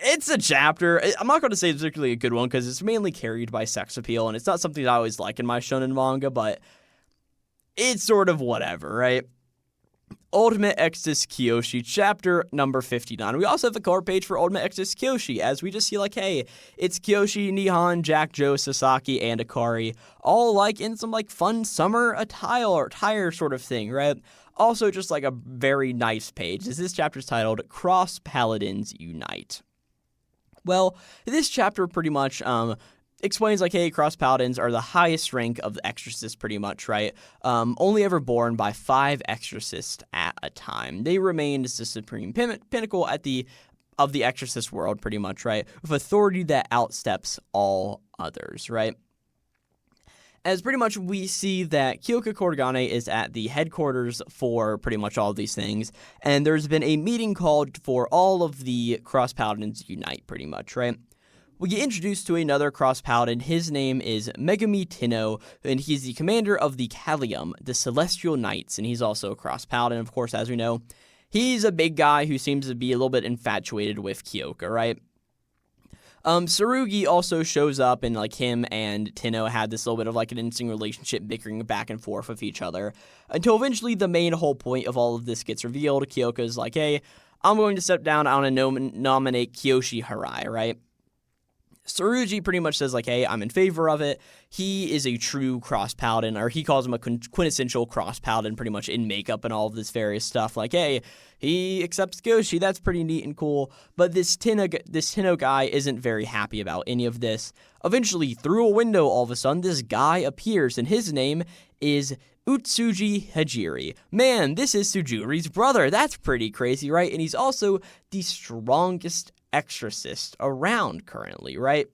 It's a chapter. I'm not going to say it's particularly a good one because it's mainly carried by sex appeal, and it's not something I always like in my shonen manga, but it's sort of whatever, right? Ultimate Exodus Kyoshi, chapter number 59. We also have a cover page for Ultimate Exodus Kyoshi, as we just see, like, hey, it's Kyoshi, Nihon, Jack, Joe, Sasaki, and Akari, all, like, in some, like, fun summer attire sort of thing, right? Also, just, like, a very nice page, as this chapter is titled Cross Paladins Unite. Well, this chapter pretty much explains, like, hey, Cross Paladins are the highest rank of the Exorcists, pretty much, right? Only ever born by 5 Exorcists at a time. They remain as the supreme pinnacle of the Exorcist world, pretty much, right? With authority that outsteps all others, right? As pretty much we see that Kyoka Korogane is at the headquarters for pretty much all of these things, and there's been a meeting called for all of the Cross Paladins unite, pretty much, right? We get introduced to another Cross Paladin. His name is Megumi Tenno, and he's the commander of the Callium, the Celestial Knights, and he's also a Cross Paladin, of course, as we know. He's a big guy who seems to be a little bit infatuated with Kyoka, right? Tsurugi also shows up, and like him and Tenno had this little bit of like an interesting relationship, bickering back and forth with each other, until eventually the main whole point of all of this gets revealed. Kyoko's like, hey, I'm going to step down. I want to nominate Kiyoshi Harai, right? Tsurugi pretty much says, like, hey, I'm in favor of it. He is a true cross-paladin, or he calls him a quintessential cross-paladin pretty much in makeup and all of this various stuff. Like, hey, he accepts Goshi. That's pretty neat and cool. But this Tenno guy isn't very happy about any of this. Eventually, through a window, all of a sudden, this guy appears, and his name is Utsuji Hajiri. Man, this is Tsujuri's brother. That's pretty crazy, right? And he's also the strongest exorcist around currently, right?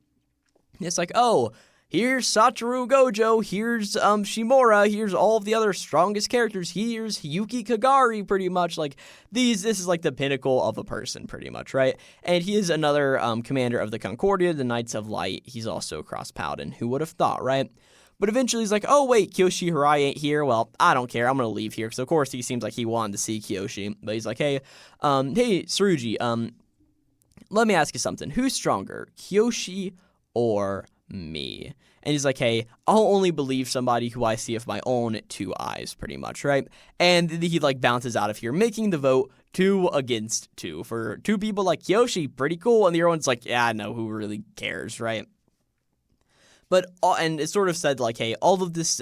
It's like, oh, here's Satoru Gojo, here's Shimura, here's all of the other strongest characters, here's Yuki Kagari, pretty much. Like, this is like the pinnacle of a person, pretty much, right? And he is another commander of the Concordia, the Knights of Light. He's also a cross-paladin. Who would have thought, right? But eventually he's like, oh, wait, Kiyoshi Harai ain't here. Well, I don't care. I'm going to leave here. Because, of course, he seems like he wanted to see Kiyoshi. But he's like, hey, Tsurugi, let me ask you something. Who's stronger, Kiyoshi or me? And he's like, hey, I'll only believe somebody who I see with my own two eyes, pretty much, right? And he, like, bounces out of here, making the vote 2-2. For two people like Kiyoshi, pretty cool. And the other one's like, yeah, no, who really cares, right? But, and it sort of said, like, hey, all of this...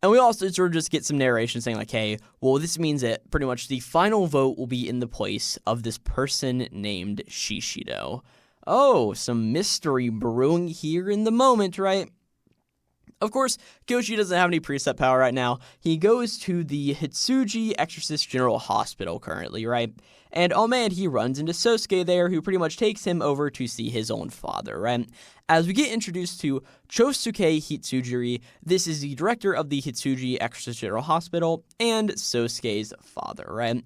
And we also sort of just get some narration saying, like, hey, well, this means that pretty much the final vote will be in the place of this person named Shishido. Oh, some mystery brewing here in the moment, right? Of course, Kiyoshi doesn't have any preset power right now. He goes to the Hitsuji Exorcist General Hospital currently, right? And oh man, he runs into Sosuke there, who pretty much takes him over to see his own father, right? As we get introduced to Chosuke Hitsujiri, this is the director of the Hitsuji Exorcist General Hospital, and Sosuke's father, right?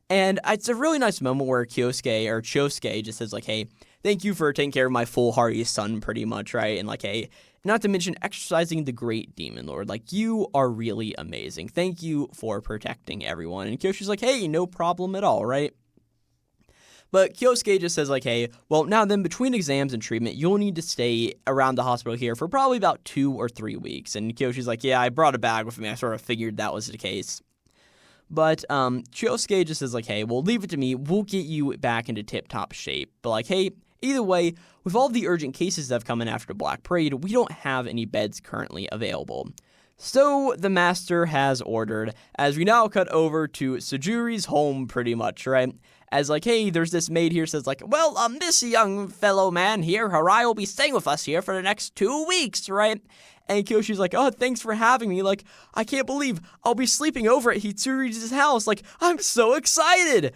And it's a really nice moment where Chosuke just says, like, hey, thank you for taking care of my foolhardy son, pretty much, right? And like, hey, not to mention exercising the great demon lord. Like, you are really amazing. Thank you for protecting everyone. And Kyoshi's like, hey, no problem at all, right? But Kyosuke just says, like, hey, well, now then, between exams and treatment, you'll need to stay around the hospital here for probably about 2 or 3 weeks. And Kyoshi's like, yeah, I brought a bag with me. I sort of figured that was the case. But Kyosuke just says, like, hey, well, leave it to me. We'll get you back into tip-top shape. But, like, hey, either way, with all the urgent cases that have come in after Black Parade, we don't have any beds currently available. So the master has ordered, as we now cut over to Tsujuri's home, pretty much, right? As, like, hey, there's this maid here says, like, well, this young fellow man here, Harai, will be staying with us here for the next 2 weeks, right? And Kyoshi's like, oh, thanks for having me. Like, I can't believe I'll be sleeping over at Hitsuri's house. Like, I'm so excited.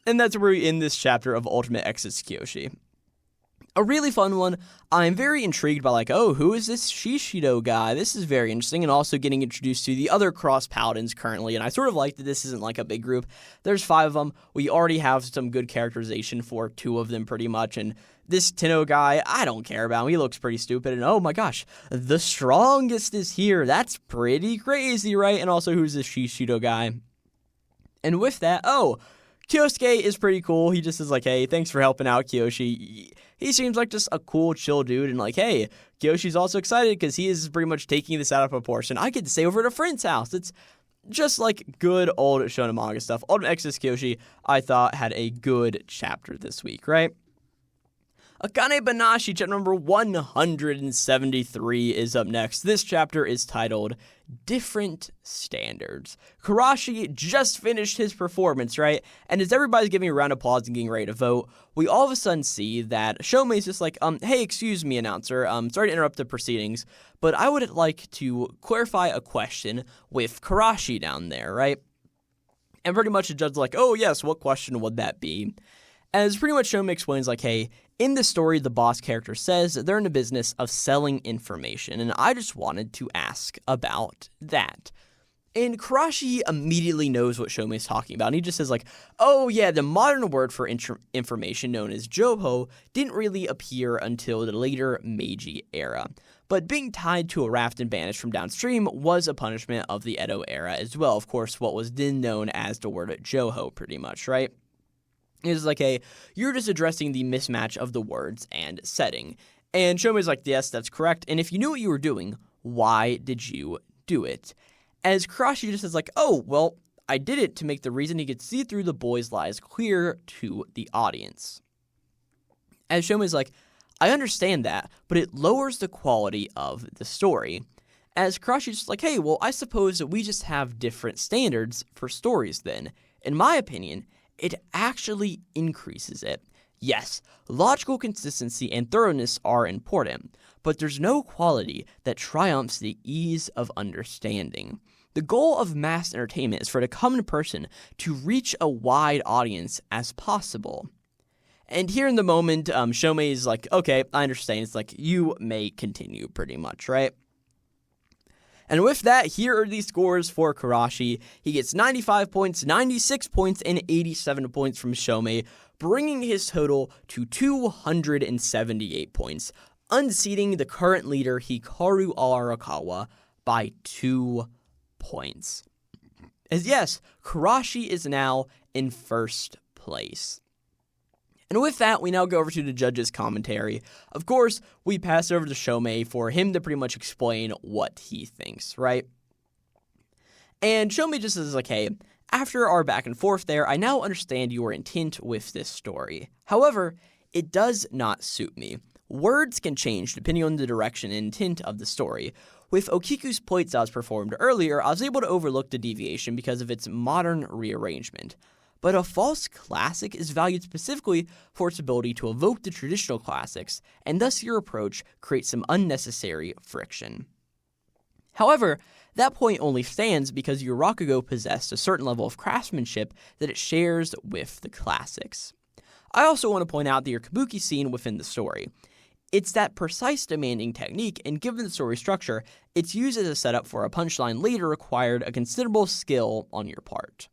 And that's where we end this chapter of Ultimate Exes Kyoshi. A really fun one. I'm very intrigued by, like, oh, who is this Shishido guy? This is very interesting, and also getting introduced to the other cross-paladins currently, and I sort of like that this isn't, like, a big group. There's 5 of them. We already have some good characterization for 2 of them, pretty much, and this Tenno guy, I don't care about him. He looks pretty stupid, and oh my gosh, the strongest is here. That's pretty crazy, right? And also, who's this Shishido guy? And with that, oh, Kyosuke is pretty cool. He just is like, hey, thanks for helping out, Kyoshi. He seems like just a cool, chill dude, and like, hey, Kyoshi's also excited because he is pretty much taking this out of proportion. I get to stay over at a friend's house. It's just like good old shonen manga stuff. Ultimate Exes Kyoshi, I thought, had a good chapter this week, right? Akane Banashi, chapter number 173 is up next. This chapter is titled Different Standards. Karashi just finished his performance, right? And as everybody's giving a round of applause and getting ready to vote, we all of a sudden see that Shomei's just like, hey, excuse me, announcer, sorry to interrupt the proceedings, but I would like to clarify a question with Karashi down there, right? And pretty much the judge's like, oh yes, what question would that be? As pretty much Shomei explains, like, hey, in this story, the boss character says that they're in the business of selling information, and I just wanted to ask about that. And Karashi immediately knows what Shomei's talking about, and he just says, like, oh yeah, the modern word for information known as Joho didn't really appear until the later Meiji era. But being tied to a raft and banished from downstream was a punishment of the Edo era as well. Of course, what was then known as the word Joho, pretty much, right? It's like, hey, you're just addressing the mismatch of the words and setting. And Shoumei's like, yes, that's correct. And if you knew what you were doing, why did you do it? As Karashi just says like, oh, well, I did it to make the reason he could see through the boy's lies clear to the audience. As Shoumei's like, I understand that, but it lowers the quality of the story. As Karashi's just like, hey, well, I suppose that we just have different standards for stories then. In my opinion, it actually increases it. Yes, logical consistency and thoroughness are important, but there's no quality that triumphs the ease of understanding. The goal of mass entertainment is for the common person to reach a wide audience as possible. And here in the moment, Shoumei is like, okay, I understand. It's like, you may continue pretty much, right? And with that, here are the scores for Karashi. He gets 95 points, 96 points, and 87 points from Shoumei, bringing his total to 278 points, unseating the current leader Hikaru Arakawa by 2 points. As yes, Karashi is now in first place. And with that, we now go over to the judge's commentary. Of course, we pass over to Shoumei for him to pretty much explain what he thinks, right? And Shoumei just says, like, hey, after our back and forth there, I now understand your intent with this story. However, it does not suit me. Words can change depending on the direction and intent of the story. With Okiku's plates as performed earlier, I was able to overlook the deviation because of its modern rearrangement. But a false classic is valued specifically for its ability to evoke the traditional classics, and thus your approach creates some unnecessary friction. However, that point only stands because your Rakugo possessed a certain level of craftsmanship that it shares with the classics. I also want to point out the kabuki scene within the story. It's that precise, demanding technique, and given the story structure, it's used as a setup for a punchline later required a considerable skill on your part.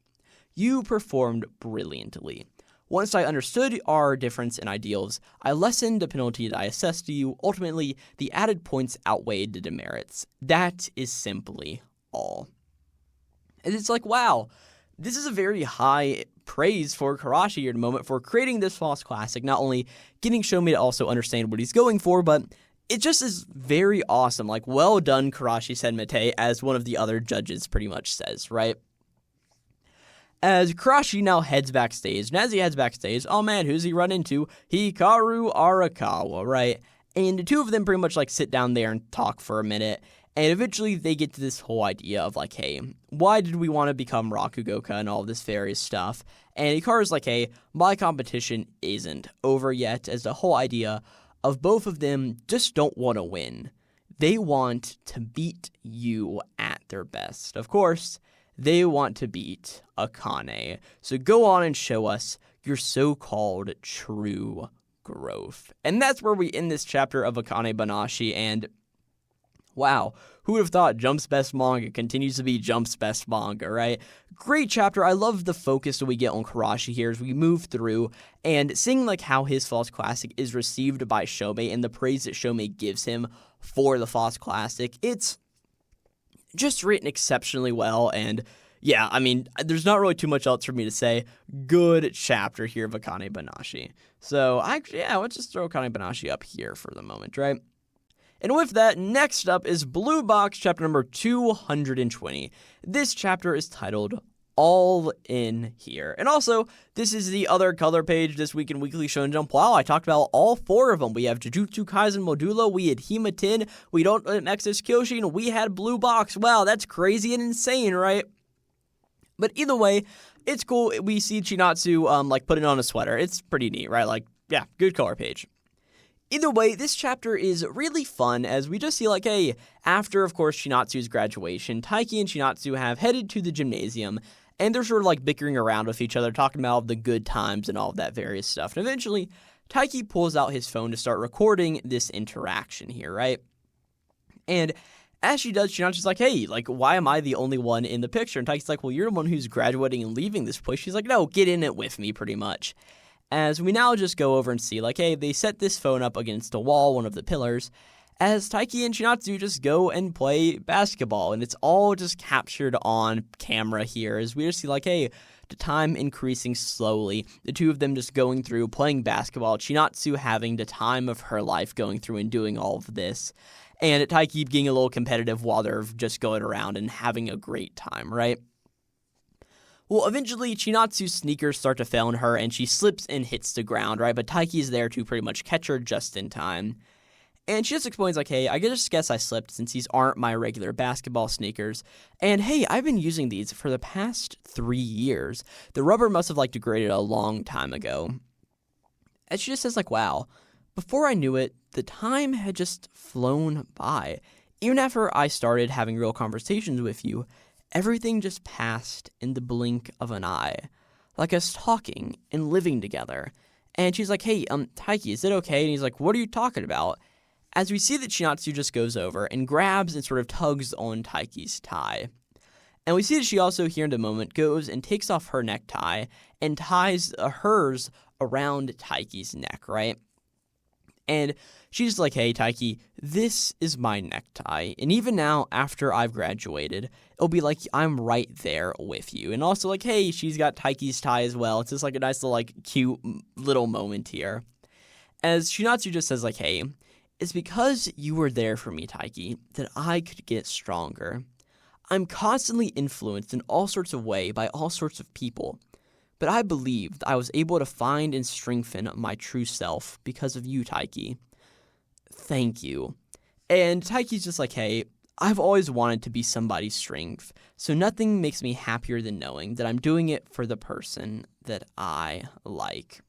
You performed brilliantly. Once I understood our difference in ideals, I lessened the penalty that I assessed to you. Ultimately, the added points outweighed the demerits. That is simply all. And it's like, wow, this is a very high praise for Karashi here in a moment for creating this false classic, not only getting Shoumei to also understand what he's going for, but it just is very awesome. Like, well done, Karashi Senmete, as one of the other judges pretty much says, right? As Karashi now heads backstage, and as he heads backstage, oh man, who's he run into? Hikaru Arakawa, right? And the two of them pretty much like sit down there and talk for a minute, and eventually they get to this whole idea of like, hey, why did we want to become Rakugoka and all this various stuff? And Hikaru's like, hey, my competition isn't over yet, as the whole idea of both of them just don't want to win. They want to beat you at their best. Of course, they want to beat Akane. So go on and show us your so-called true growth. And that's where we end this chapter of Akane Banashi. And wow, who would have thought Jump's best manga continues to be Jump's best manga, right? Great chapter. I love the focus that we get on Karashi here as we move through and seeing like how his false classic is received by Shoumei and the praise that Shoumei gives him for the false classic. It's just written exceptionally well, and yeah, I mean, there's not really too much else for me to say. Good chapter here of Akane Banashi. So, let's just throw Akane Banashi up here for the moment, right? And with that, next up is Blue Box chapter number 220. This chapter is titled All In Here. And also, this is the other color page this week in Weekly Shonen Jump. Wow, I talked about all four of them. We have Jujutsu Kaisen Modulo, we had Hima-Ten, we don't Nexus Kyoshin, we had Blue Box. Wow, that's crazy and insane, right? But either way, it's cool. We see Chinatsu like putting on a sweater. It's pretty neat, right? Like, yeah, good color page. Either way, this chapter is really fun as we just see like, hey, after, of course, Chinatsu's graduation, Taiki and Chinatsu have headed to the gymnasium, and they're sort of like bickering around with each other, talking about all the good times and all of that various stuff. And eventually, Taiki pulls out his phone to start recording this interaction here, right? And as she does, Chinatsu's like, hey, like, why am I the only one in the picture? And Taiki's like, well, you're the one who's graduating and leaving this place. She's like, no, get in it with me, pretty much. As we now just go over and see, like, hey, they set this phone up against a wall, one of the pillars, as Taiki and Chinatsu just go and play basketball, and it's all just captured on camera here as we just see like, hey, the time increasing slowly, the two of them just going through playing basketball, Chinatsu having the time of her life going through and doing all of this, and Taiki being a little competitive while they're just going around and having a great time, right? Well, eventually, Chinatsu's sneakers start to fail on her, and she slips and hits the ground, right? But Taiki's there to pretty much catch her just in time. And she just explains, like, hey, I just guess I slipped since these aren't my regular basketball sneakers. And hey, I've been using these for the past 3 years. The rubber must have, like, degraded a long time ago. And she just says, like, wow, before I knew it, the time had just flown by. Even after I started having real conversations with you, everything just passed in the blink of an eye, like us talking and living together. And she's like, hey, Taiki, is it okay? And he's like, what are you talking about? As we see that Chinatsu just goes over and grabs and sort of tugs on Taiki's tie. And we see that she also, here in a moment, goes and takes off her necktie and ties hers around Taiki's neck, right? And she's like, hey, Taiki, this is my necktie. And even now, after I've graduated, it'll be like I'm right there with you. And also, like, hey, she's got Taiki's tie as well. It's just like a nice little, like, cute little moment here. As Chinatsu just says, like, hey, it's because you were there for me, Taiki, that I could get stronger. I'm constantly influenced in all sorts of ways by all sorts of people. But I believed I was able to find and strengthen my true self because of you, Taiki. Thank you. And Taiki's just like, hey, I've always wanted to be somebody's strength, so nothing makes me happier than knowing that I'm doing it for the person that I like.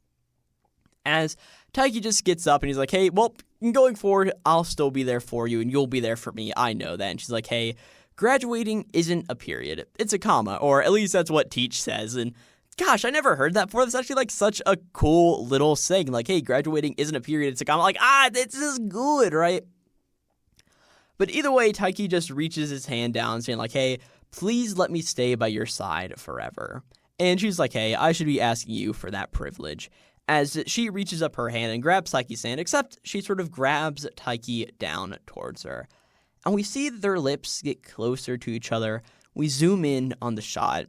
As Taiki just gets up and he's like, hey, well, going forward, I'll still be there for you and you'll be there for me. I know that. And she's like, hey, graduating isn't a period. It's a comma, or at least that's what Teach says. And gosh, I never heard that before. That's actually like such a cool little saying. Like, hey, graduating isn't a period, it's a comma. Like, this is good, right? But either way, Taiki just reaches his hand down saying like, hey, please let me stay by your side forever. And she's like, hey, I should be asking you for that privilege. As she reaches up her hand and grabs Taiki's hand, except she sort of grabs Taiki down towards her. And we see that their lips get closer to each other. We zoom in on the shot.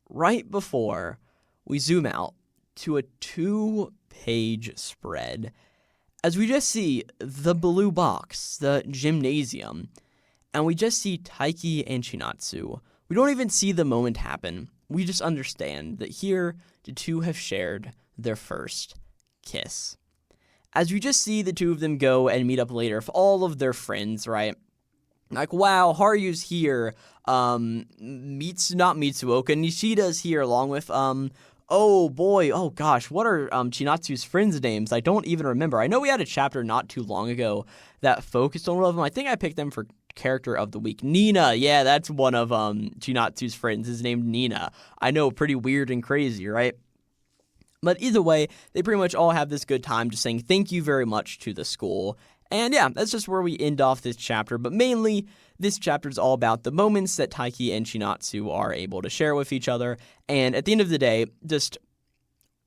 Right before we zoom out to a 2-page spread, as we just see the blue box, the gymnasium, and we just see Taiki and Chinatsu. We don't even see the moment happen. We just understand that here the two have shared their first kiss. As we just see the two of them go and meet up later with all of their friends, right? Like, wow, Haru's here. Not Mitsuoka, Nishida's here along with, oh boy, oh gosh, what are Chinatsu's friends' names? I don't even remember. I know we had a chapter not too long ago that focused on one of them. I think I picked them for character of the week. Nina, yeah, that's one of Chinatsu's friends. Is named Nina. I know, pretty weird and crazy, right? But either way, they pretty much all have this good time just saying thank you very much to the school. And yeah, that's just where we end off this chapter. But mainly, this chapter is all about the moments that Taiki and Chinatsu are able to share with each other. And at the end of the day, just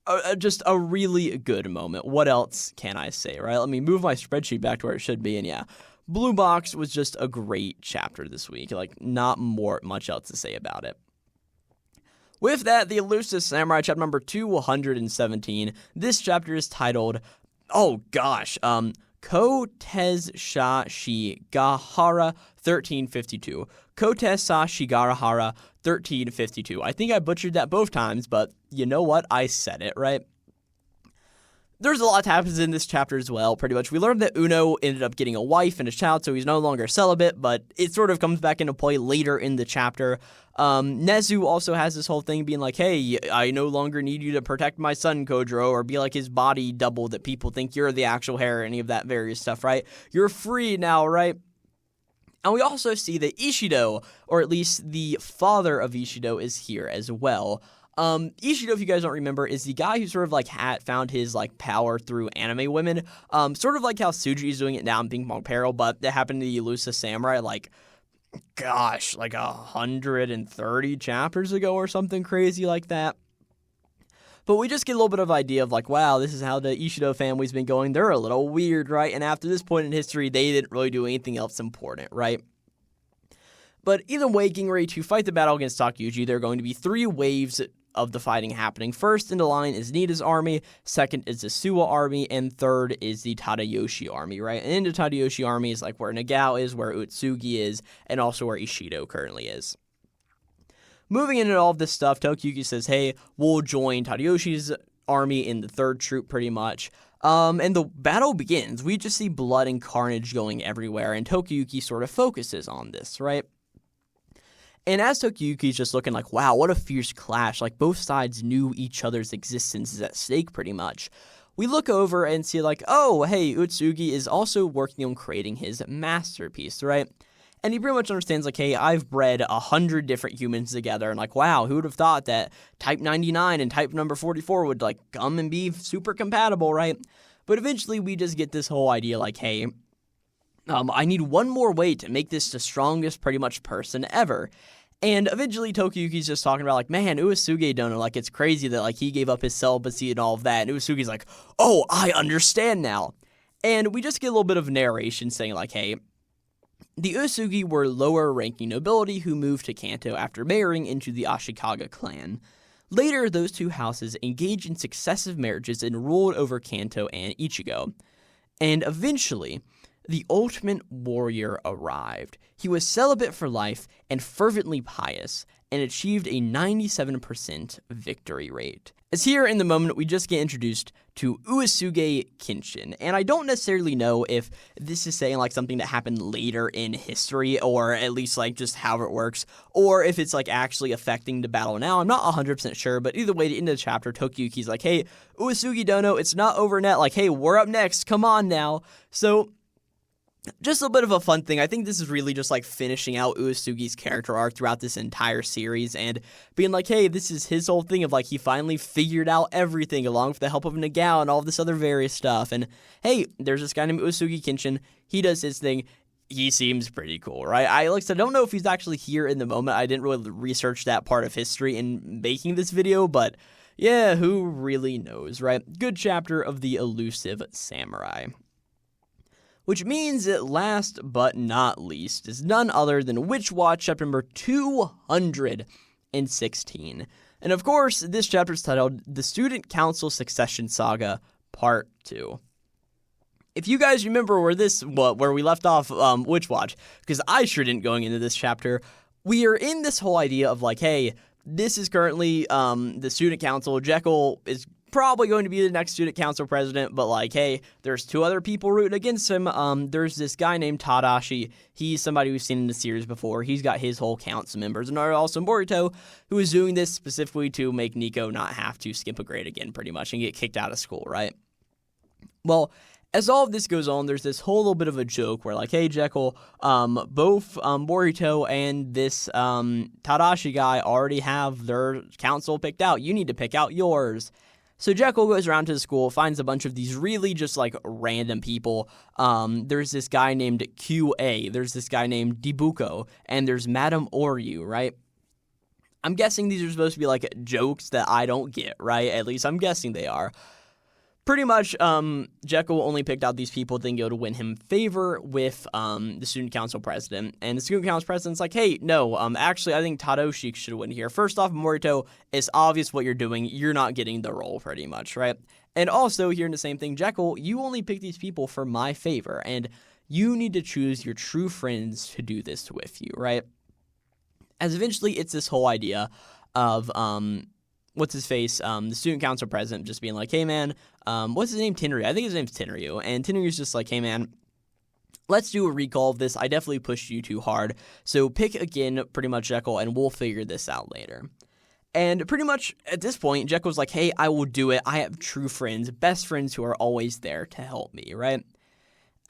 a really good moment. What else can I say, right? Let me move my spreadsheet back to where it should be. And yeah, Blue Box was just a great chapter this week. Like, not much else to say about it. With that, the Elusive Samurai, chapter number 217. This chapter is titled, oh gosh, Kotesha Shigahara 1352. Kotesha Shigahara 1352. I think I butchered that both times, but you know what? I said it, right? There's a lot that happens in this chapter as well, pretty much. We learned that Uno ended up getting a wife and a child, so he's no longer celibate, but it sort of comes back into play later in the chapter. Nezu also has this whole thing being like, hey, I no longer need you to protect my son, Kojiro, or be like his body double that people think you're the actual heir, any of that various stuff, right? You're free now, right? And we also see that Ishido, or at least the father of Ishido, is here as well. Ishido, if you guys don't remember, is the guy who sort of like found his like power through anime women. Sort of like how Tsuji is doing it now in Ping Pong Peril, but that happened to the Elusive Samurai like 130 chapters ago or something crazy like that. But we just get a little bit of idea of like, wow, this is how the Ishido family's been going. They're a little weird, right? And after this point in history, they didn't really do anything else important, right? But either way, getting ready to fight the battle against Takeuchi, there are going to be 3 waves of the fighting happening. First in the line is Nita's army, second is the Suwa army, and third is the Tadayoshi army, right? And in the Tadayoshi army is like where Nagao is, where Utsugi is, and also where Ishido currently is. Moving into all of this stuff, Tokiyuki says, hey, we'll join Tadayoshi's army in the 3rd troop pretty much. And the battle begins. We just see blood and carnage going everywhere, and Tokiyuki sort of focuses on this, right? And as Tokiyuki's just looking like, wow, what a fierce clash, like both sides knew each other's existence is at stake pretty much, we look over and see like, oh, hey, Utsugi is also working on creating his masterpiece, right? And he pretty much understands like, hey, I've bred 100 different humans together, and like, wow, who would have thought that type 99 and type number 44 would like come and be super compatible, right? But eventually we just get this whole idea like, hey, I need one more way to make this the strongest pretty much person ever. And eventually Tokiyuki's just talking about like, man, Uesugi Dono, like it's crazy that like he gave up his celibacy and all of that. And Uesugi's like, oh, I understand now. And we just get a little bit of narration saying like, hey, the Uesugi were lower ranking nobility who moved to Kanto after marrying into the Ashikaga clan. Later, those 2 houses engaged in successive marriages and ruled over Kanto and Ichigo. And eventually, the ultimate warrior arrived. He was celibate for life and fervently pious, and achieved a 97% victory rate. As here in the moment, we just get introduced to Uesugi Kenshin, and I don't necessarily know if this is saying like something that happened later in history, or at least like just how it works, or if it's like actually affecting the battle now. I'm not 100% sure, but either way, the end of the chapter, Tokiyuki's like, hey, Uesugi Dono, it's not over yet, like, hey, we're up next, come on now. So just a bit of a fun thing. I think this is really just like finishing out Uesugi's character arc throughout this entire series and being like, hey, this is his whole thing of like he finally figured out everything along with the help of Nagao and all this other various stuff. And hey, there's this guy named Uesugi Kenshin. He does his thing. He seems pretty cool, right? I don't know if he's actually here in the moment. I didn't really research that part of history in making this video, but yeah, who really knows, right? Good chapter of the elusive samurai. Which means that last but not least is none other than Witch Watch chapter number 216. And of course, this chapter is titled The Student Council Succession Saga Part 2. If you guys remember where we left off Witch Watch, because I sure didn't going into this chapter, we are in this whole idea of like, hey, this is currently the student council. Jekyll is probably going to be the next student council president, but like, hey, there's 2 other people rooting against him. There's this guy named Tadashi. He's somebody we've seen in the series before. He's got his whole council members, and there's also Morito, who is doing this specifically to make Nico not have to skip a grade again, pretty much, and get kicked out of school, right? Well, as all of this goes on, there's this whole little bit of a joke where like, hey, Jekyll, both Morito and this Tadashi guy already have their council picked out. You need to pick out yours. So Jekyll goes around to the school, finds a bunch of these really just like random people. There's this guy named QA, there's this guy named Dibuko, and there's Madame Oryu, right? I'm guessing these are supposed to be like jokes that I don't get, right? At least I'm guessing they are. Pretty much, Jekyll only picked out these people to go to win him favor with the student council president. And the student council president's like, hey, no, actually, I think Tadashi should win here. First off, Morito, it's obvious what you're doing. You're not getting the role, pretty much, right? And also, here in the same thing, Jekyll, you only pick these people for my favor, and you need to choose your true friends to do this with you, right? As eventually, it's this whole idea of, what's-his-face, the student council president just being like, hey, man, what's his name? Tenryu. I think his name's Tenryu. And Tenryu's just like, hey, man, let's do a recall of this. I definitely pushed you too hard. So pick again, pretty much, Jekyll, and we'll figure this out later. And pretty much at this point, Jekyll's like, hey, I will do it. I have true friends, best friends who are always there to help me, right?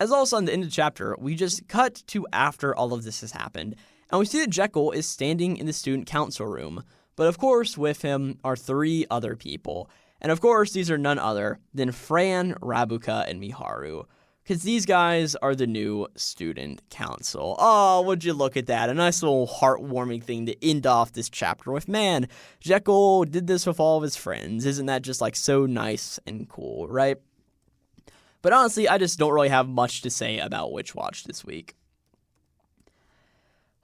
As all of a sudden, at the end of the chapter, we just cut to after all of this has happened. And we see that Jekyll is standing in the student council room. But of course, with him are 3 other people. And of course, these are none other than Fran, Rabuka, and Miharu. because these guys are the new student council. Oh, would you look at that? A nice little heartwarming thing to end off this chapter with. Man, Jekyll did this with all of his friends. Isn't that just like so nice and cool, right? But honestly, I just don't really have much to say about Witch Watch this week.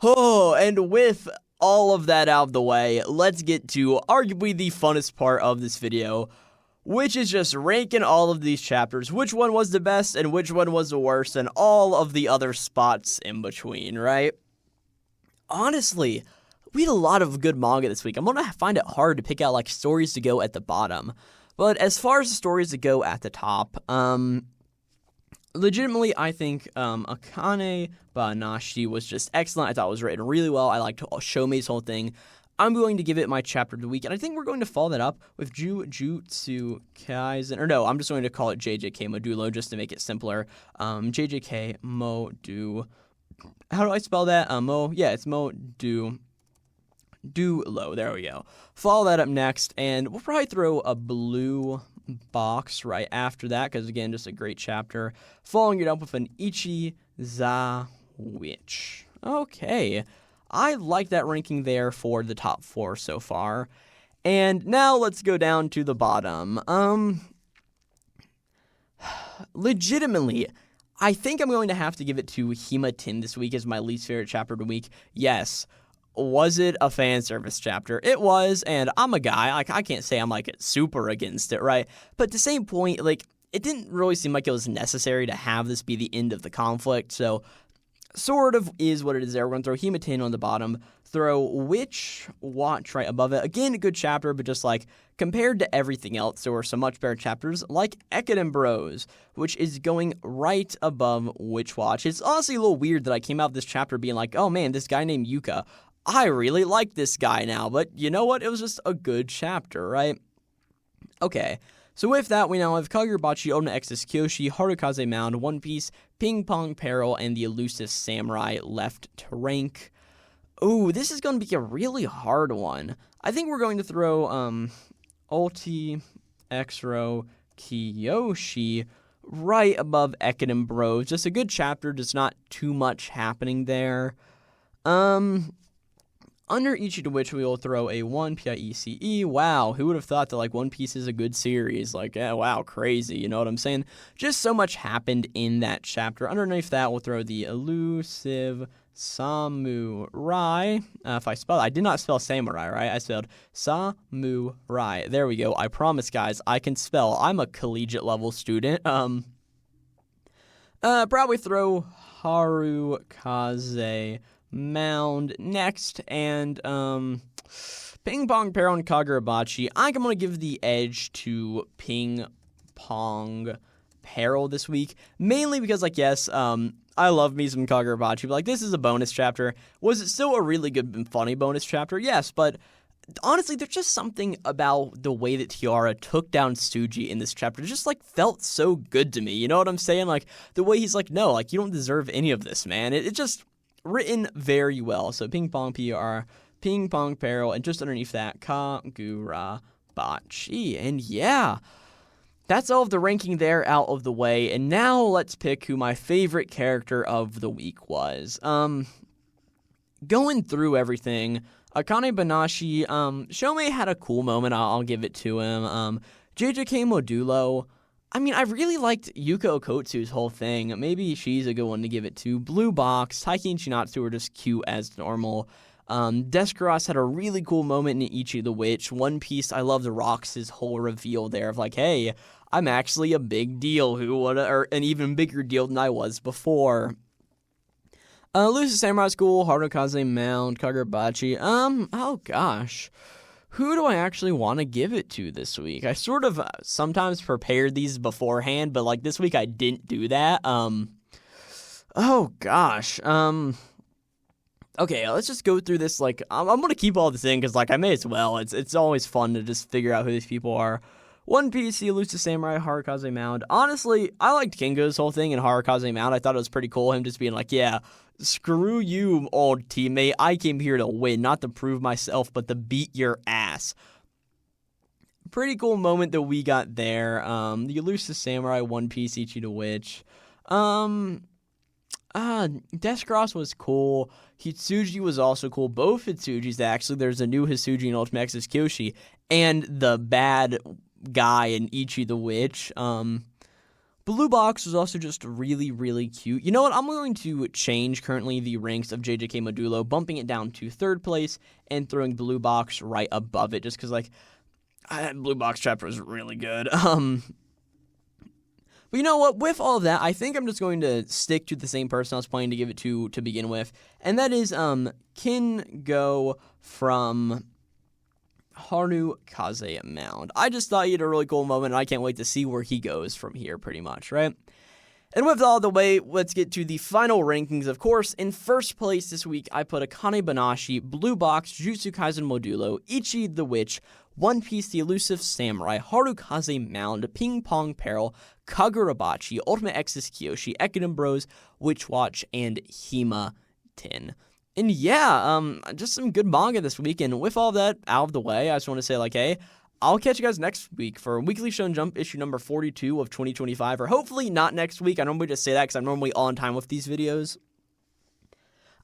Oh, and with all of that out of the way, let's get to arguably the funnest part of this video, which is just ranking all of these chapters, which one was the best and which one was the worst, and all of the other spots in between, right? Honestly, we had a lot of good manga this week. I'm going to find it hard to pick out, like, stories to go at the bottom. But as far as the stories that go at the top, legitimately, I think Akane Banashi was just excellent. I thought it was written really well. I liked Shoumei's whole thing. I'm going to give it my chapter of the week, and I think we're going to follow that up with Jujutsu Kaisen. Or no, I'm just going to call it JJK Modulo just to make it simpler. JJK Modu. How do I spell that? It's Modulo. There we go. Follow that up next, and we'll probably throw a blue box right after that, because again, just a great chapter. Following it up with an Ichiza Witch. Okay. I like that ranking there for the top 4 so far. And now let's go down to the bottom. Legitimately, I think I'm going to have to give it to Hima-Ten this week as my least favorite chapter of the week. Yes. Was it a fan service chapter? It was, and I'm a guy. Like, I can't say I'm, like, super against it, right? But at the same point, like, it didn't really seem like it was necessary to have this be the end of the conflict, so sort of is what it is there. We're going to throw Hima-Ten on the bottom, throw Witch Watch right above it. Again, a good chapter, but just like compared to everything else, there were some much better chapters like Ekiden Bros, which is going right above Witch Watch. It's honestly a little weird that I came out of this chapter being like, oh man, this guy named Yuka, I really like this guy now, but you know what? It was just a good chapter, right? Okay. So with that, we now have Kagurabachi, Onna Exis Kyoshi, Harukaze Mound, One Piece, Ping Pong Peril, and the Elusive Samurai left to rank. Ooh, this is going to be a really hard one. I think we're going to throw Ulti, Exro, Kyoshi right above Ekiden Bros. Just a good chapter, just not too much happening there. Under Ichi to which we will throw a 1 PIECE. Wow, who would have thought that like One Piece is a good series? Like, wow, crazy, you know what I'm saying? Just so much happened in that chapter. Underneath that, we'll throw the Elusive Samurai. If I spell, I did not spell samurai, right? I spelled samurai. There we go. I promise, guys, I can spell. I'm a collegiate level student. Probably throw Harukaze Mound next, and Ping Pong Peril and Kagurabachi. I'm going to give the edge to Ping Pong Peril this week, mainly because, like, yes, I love me some Kagurabachi, but, like, this is a bonus chapter. Was it still a really good and funny bonus chapter? Yes, but honestly, there's just something about the way that Tiara took down Tsuji in this chapter. It just, like, felt so good to me, you know what I'm saying? Like, the way he's like, no, like, you don't deserve any of this, man. It just written very well. So Ping Pong PR, Ping Pong Peril, and just underneath that, Kagurabachi. And yeah, that's all of the ranking there out of the way. And now let's pick who my favorite character of the week was. Going through everything, Akane Banashi, Shoumei had a cool moment. I'll give it to him. JJK Modulo, I mean, I really liked Yuka Okotsu's whole thing. Maybe she's a good one to give it to. Blue Box, Taiki and Shinatsu are just cute as normal. Descaros had a really cool moment in Ichi the Witch. One Piece, I love the Rox's whole reveal there of like, hey, I'm actually a big deal, or an even bigger deal than I was before. Elusive Samurai School, Harukaze Mound, Kagurabachi. Oh gosh. Who do I actually want to give it to this week? I sort of sometimes prepared these beforehand, but like this week I didn't do that. Oh gosh. Okay, let's just go through this. Like, I'm gonna keep all this in because like I may as well. It's always fun to just figure out who these people are. One Piece, the Elusive Samurai, Harukaze Mound. Honestly, I liked Kingo's whole thing in Harukaze Mound. I thought it was pretty cool, him just being like, yeah, screw you, old teammate. I came here to win, not to prove myself, but to beat your ass. Pretty cool moment that we got there. The Elusive Samurai, One Piece, Ichi the Witch. Deskross was cool. Hitsuji was also cool. Both Hitsujis, actually. There's a new Hitsuji in Ultimate Axis Kyoshi, and the bad guy in Ichi the Witch. Blue Box was also just really, really cute. You know what? I'm going to change currently the ranks of JJK Modulo, bumping it down to 3rd place and throwing Blue Box right above it, just because, like, Blue Box chapter was really good. But you know what? With all of that, I think I'm just going to stick to the same person I was planning to give it to begin with, and that is Kingo from Harukaze Mound. I just thought he had a really cool moment, and I can't wait to see where he goes from here, pretty much, right? And with all the way, let's get to the final rankings. Of course, in 1st place this week, I put Akane Banashi, Blue Box, Jujutsu Kaisen Modulo, Ichi the Witch, One Piece The Elusive Samurai, Harukaze Mound, Ping Pong Peril, Kagurabachi, Ultimate Axis Kyoshi, Ekiden Bros, Witch Watch, and Hima-Ten. And yeah, just some good manga this week. And with all that out of the way, I just want to say, like, hey, I'll catch you guys next week for Weekly Shonen Jump issue number 42 of 2025, or hopefully not next week. I normally just say that because I'm normally on time with these videos.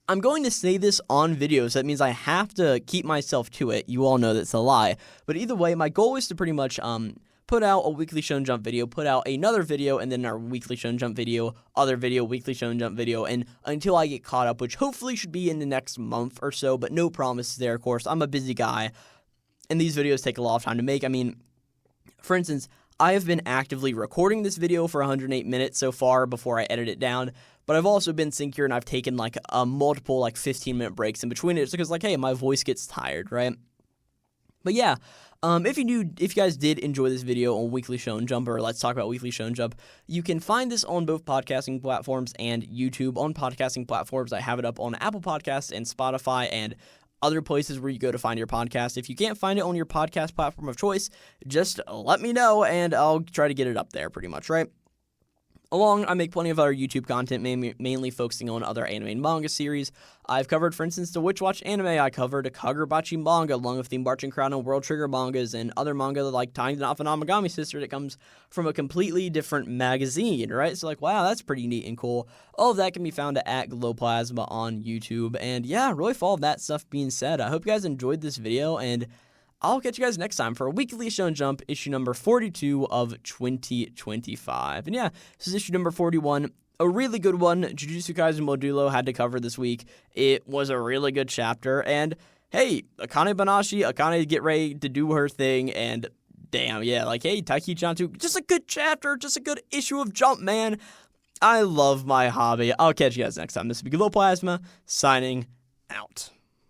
I'm going to say this on video, so that means I have to keep myself to it. You all know that's a lie. But either way, my goal is to pretty much put out a Weekly Shonen Jump video, put out another video, and then our Weekly Shonen Jump video, other video, Weekly Shonen Jump video, and until I get caught up, which hopefully should be in the next month or so, but no promises there, of course. I'm a busy guy, and these videos take a lot of time to make. I mean, for instance, I have been actively recording this video for 108 minutes so far before I edit it down, but I've also been syncing and I've taken like multiple 15-minute breaks in between it, just because, like, hey, my voice gets tired, right? But yeah, if you guys did enjoy this video on Weekly Shonen Jump, or Let's Talk About Weekly Shonen Jump, you can find this on both podcasting platforms and YouTube. On podcasting platforms, I have it up on Apple Podcasts and Spotify and other places where you go to find your podcast. If you can't find it on your podcast platform of choice, just let me know and I'll try to get it up there, pretty much, right? I make plenty of other YouTube content, mainly focusing on other anime and manga series. I've covered, for instance, the Witch Watch anime. I covered a Kagurabachi manga, along with the Marching Crown and World Trigger mangas, and other manga like Tying the Knot of an Amagami Sister that comes from a completely different magazine, right? So, like, wow, that's pretty neat and cool. All of that can be found at Glowplasma on YouTube. And yeah, really, for all of that stuff being said, I hope you guys enjoyed this video, and I'll catch you guys next time for a Weekly Shonen Jump, issue number 42 of 2025. And yeah, this is issue number 41. A really good one. Jujutsu Kaisen Modulo had to cover this week. It was a really good chapter. And hey, Akane Banashi, get ready to do her thing. And damn, yeah, like, hey, Taiki-chan too. Just a good chapter. Just a good issue of Jump, man. I love my hobby. I'll catch you guys next time. This is Glowplasma, signing out.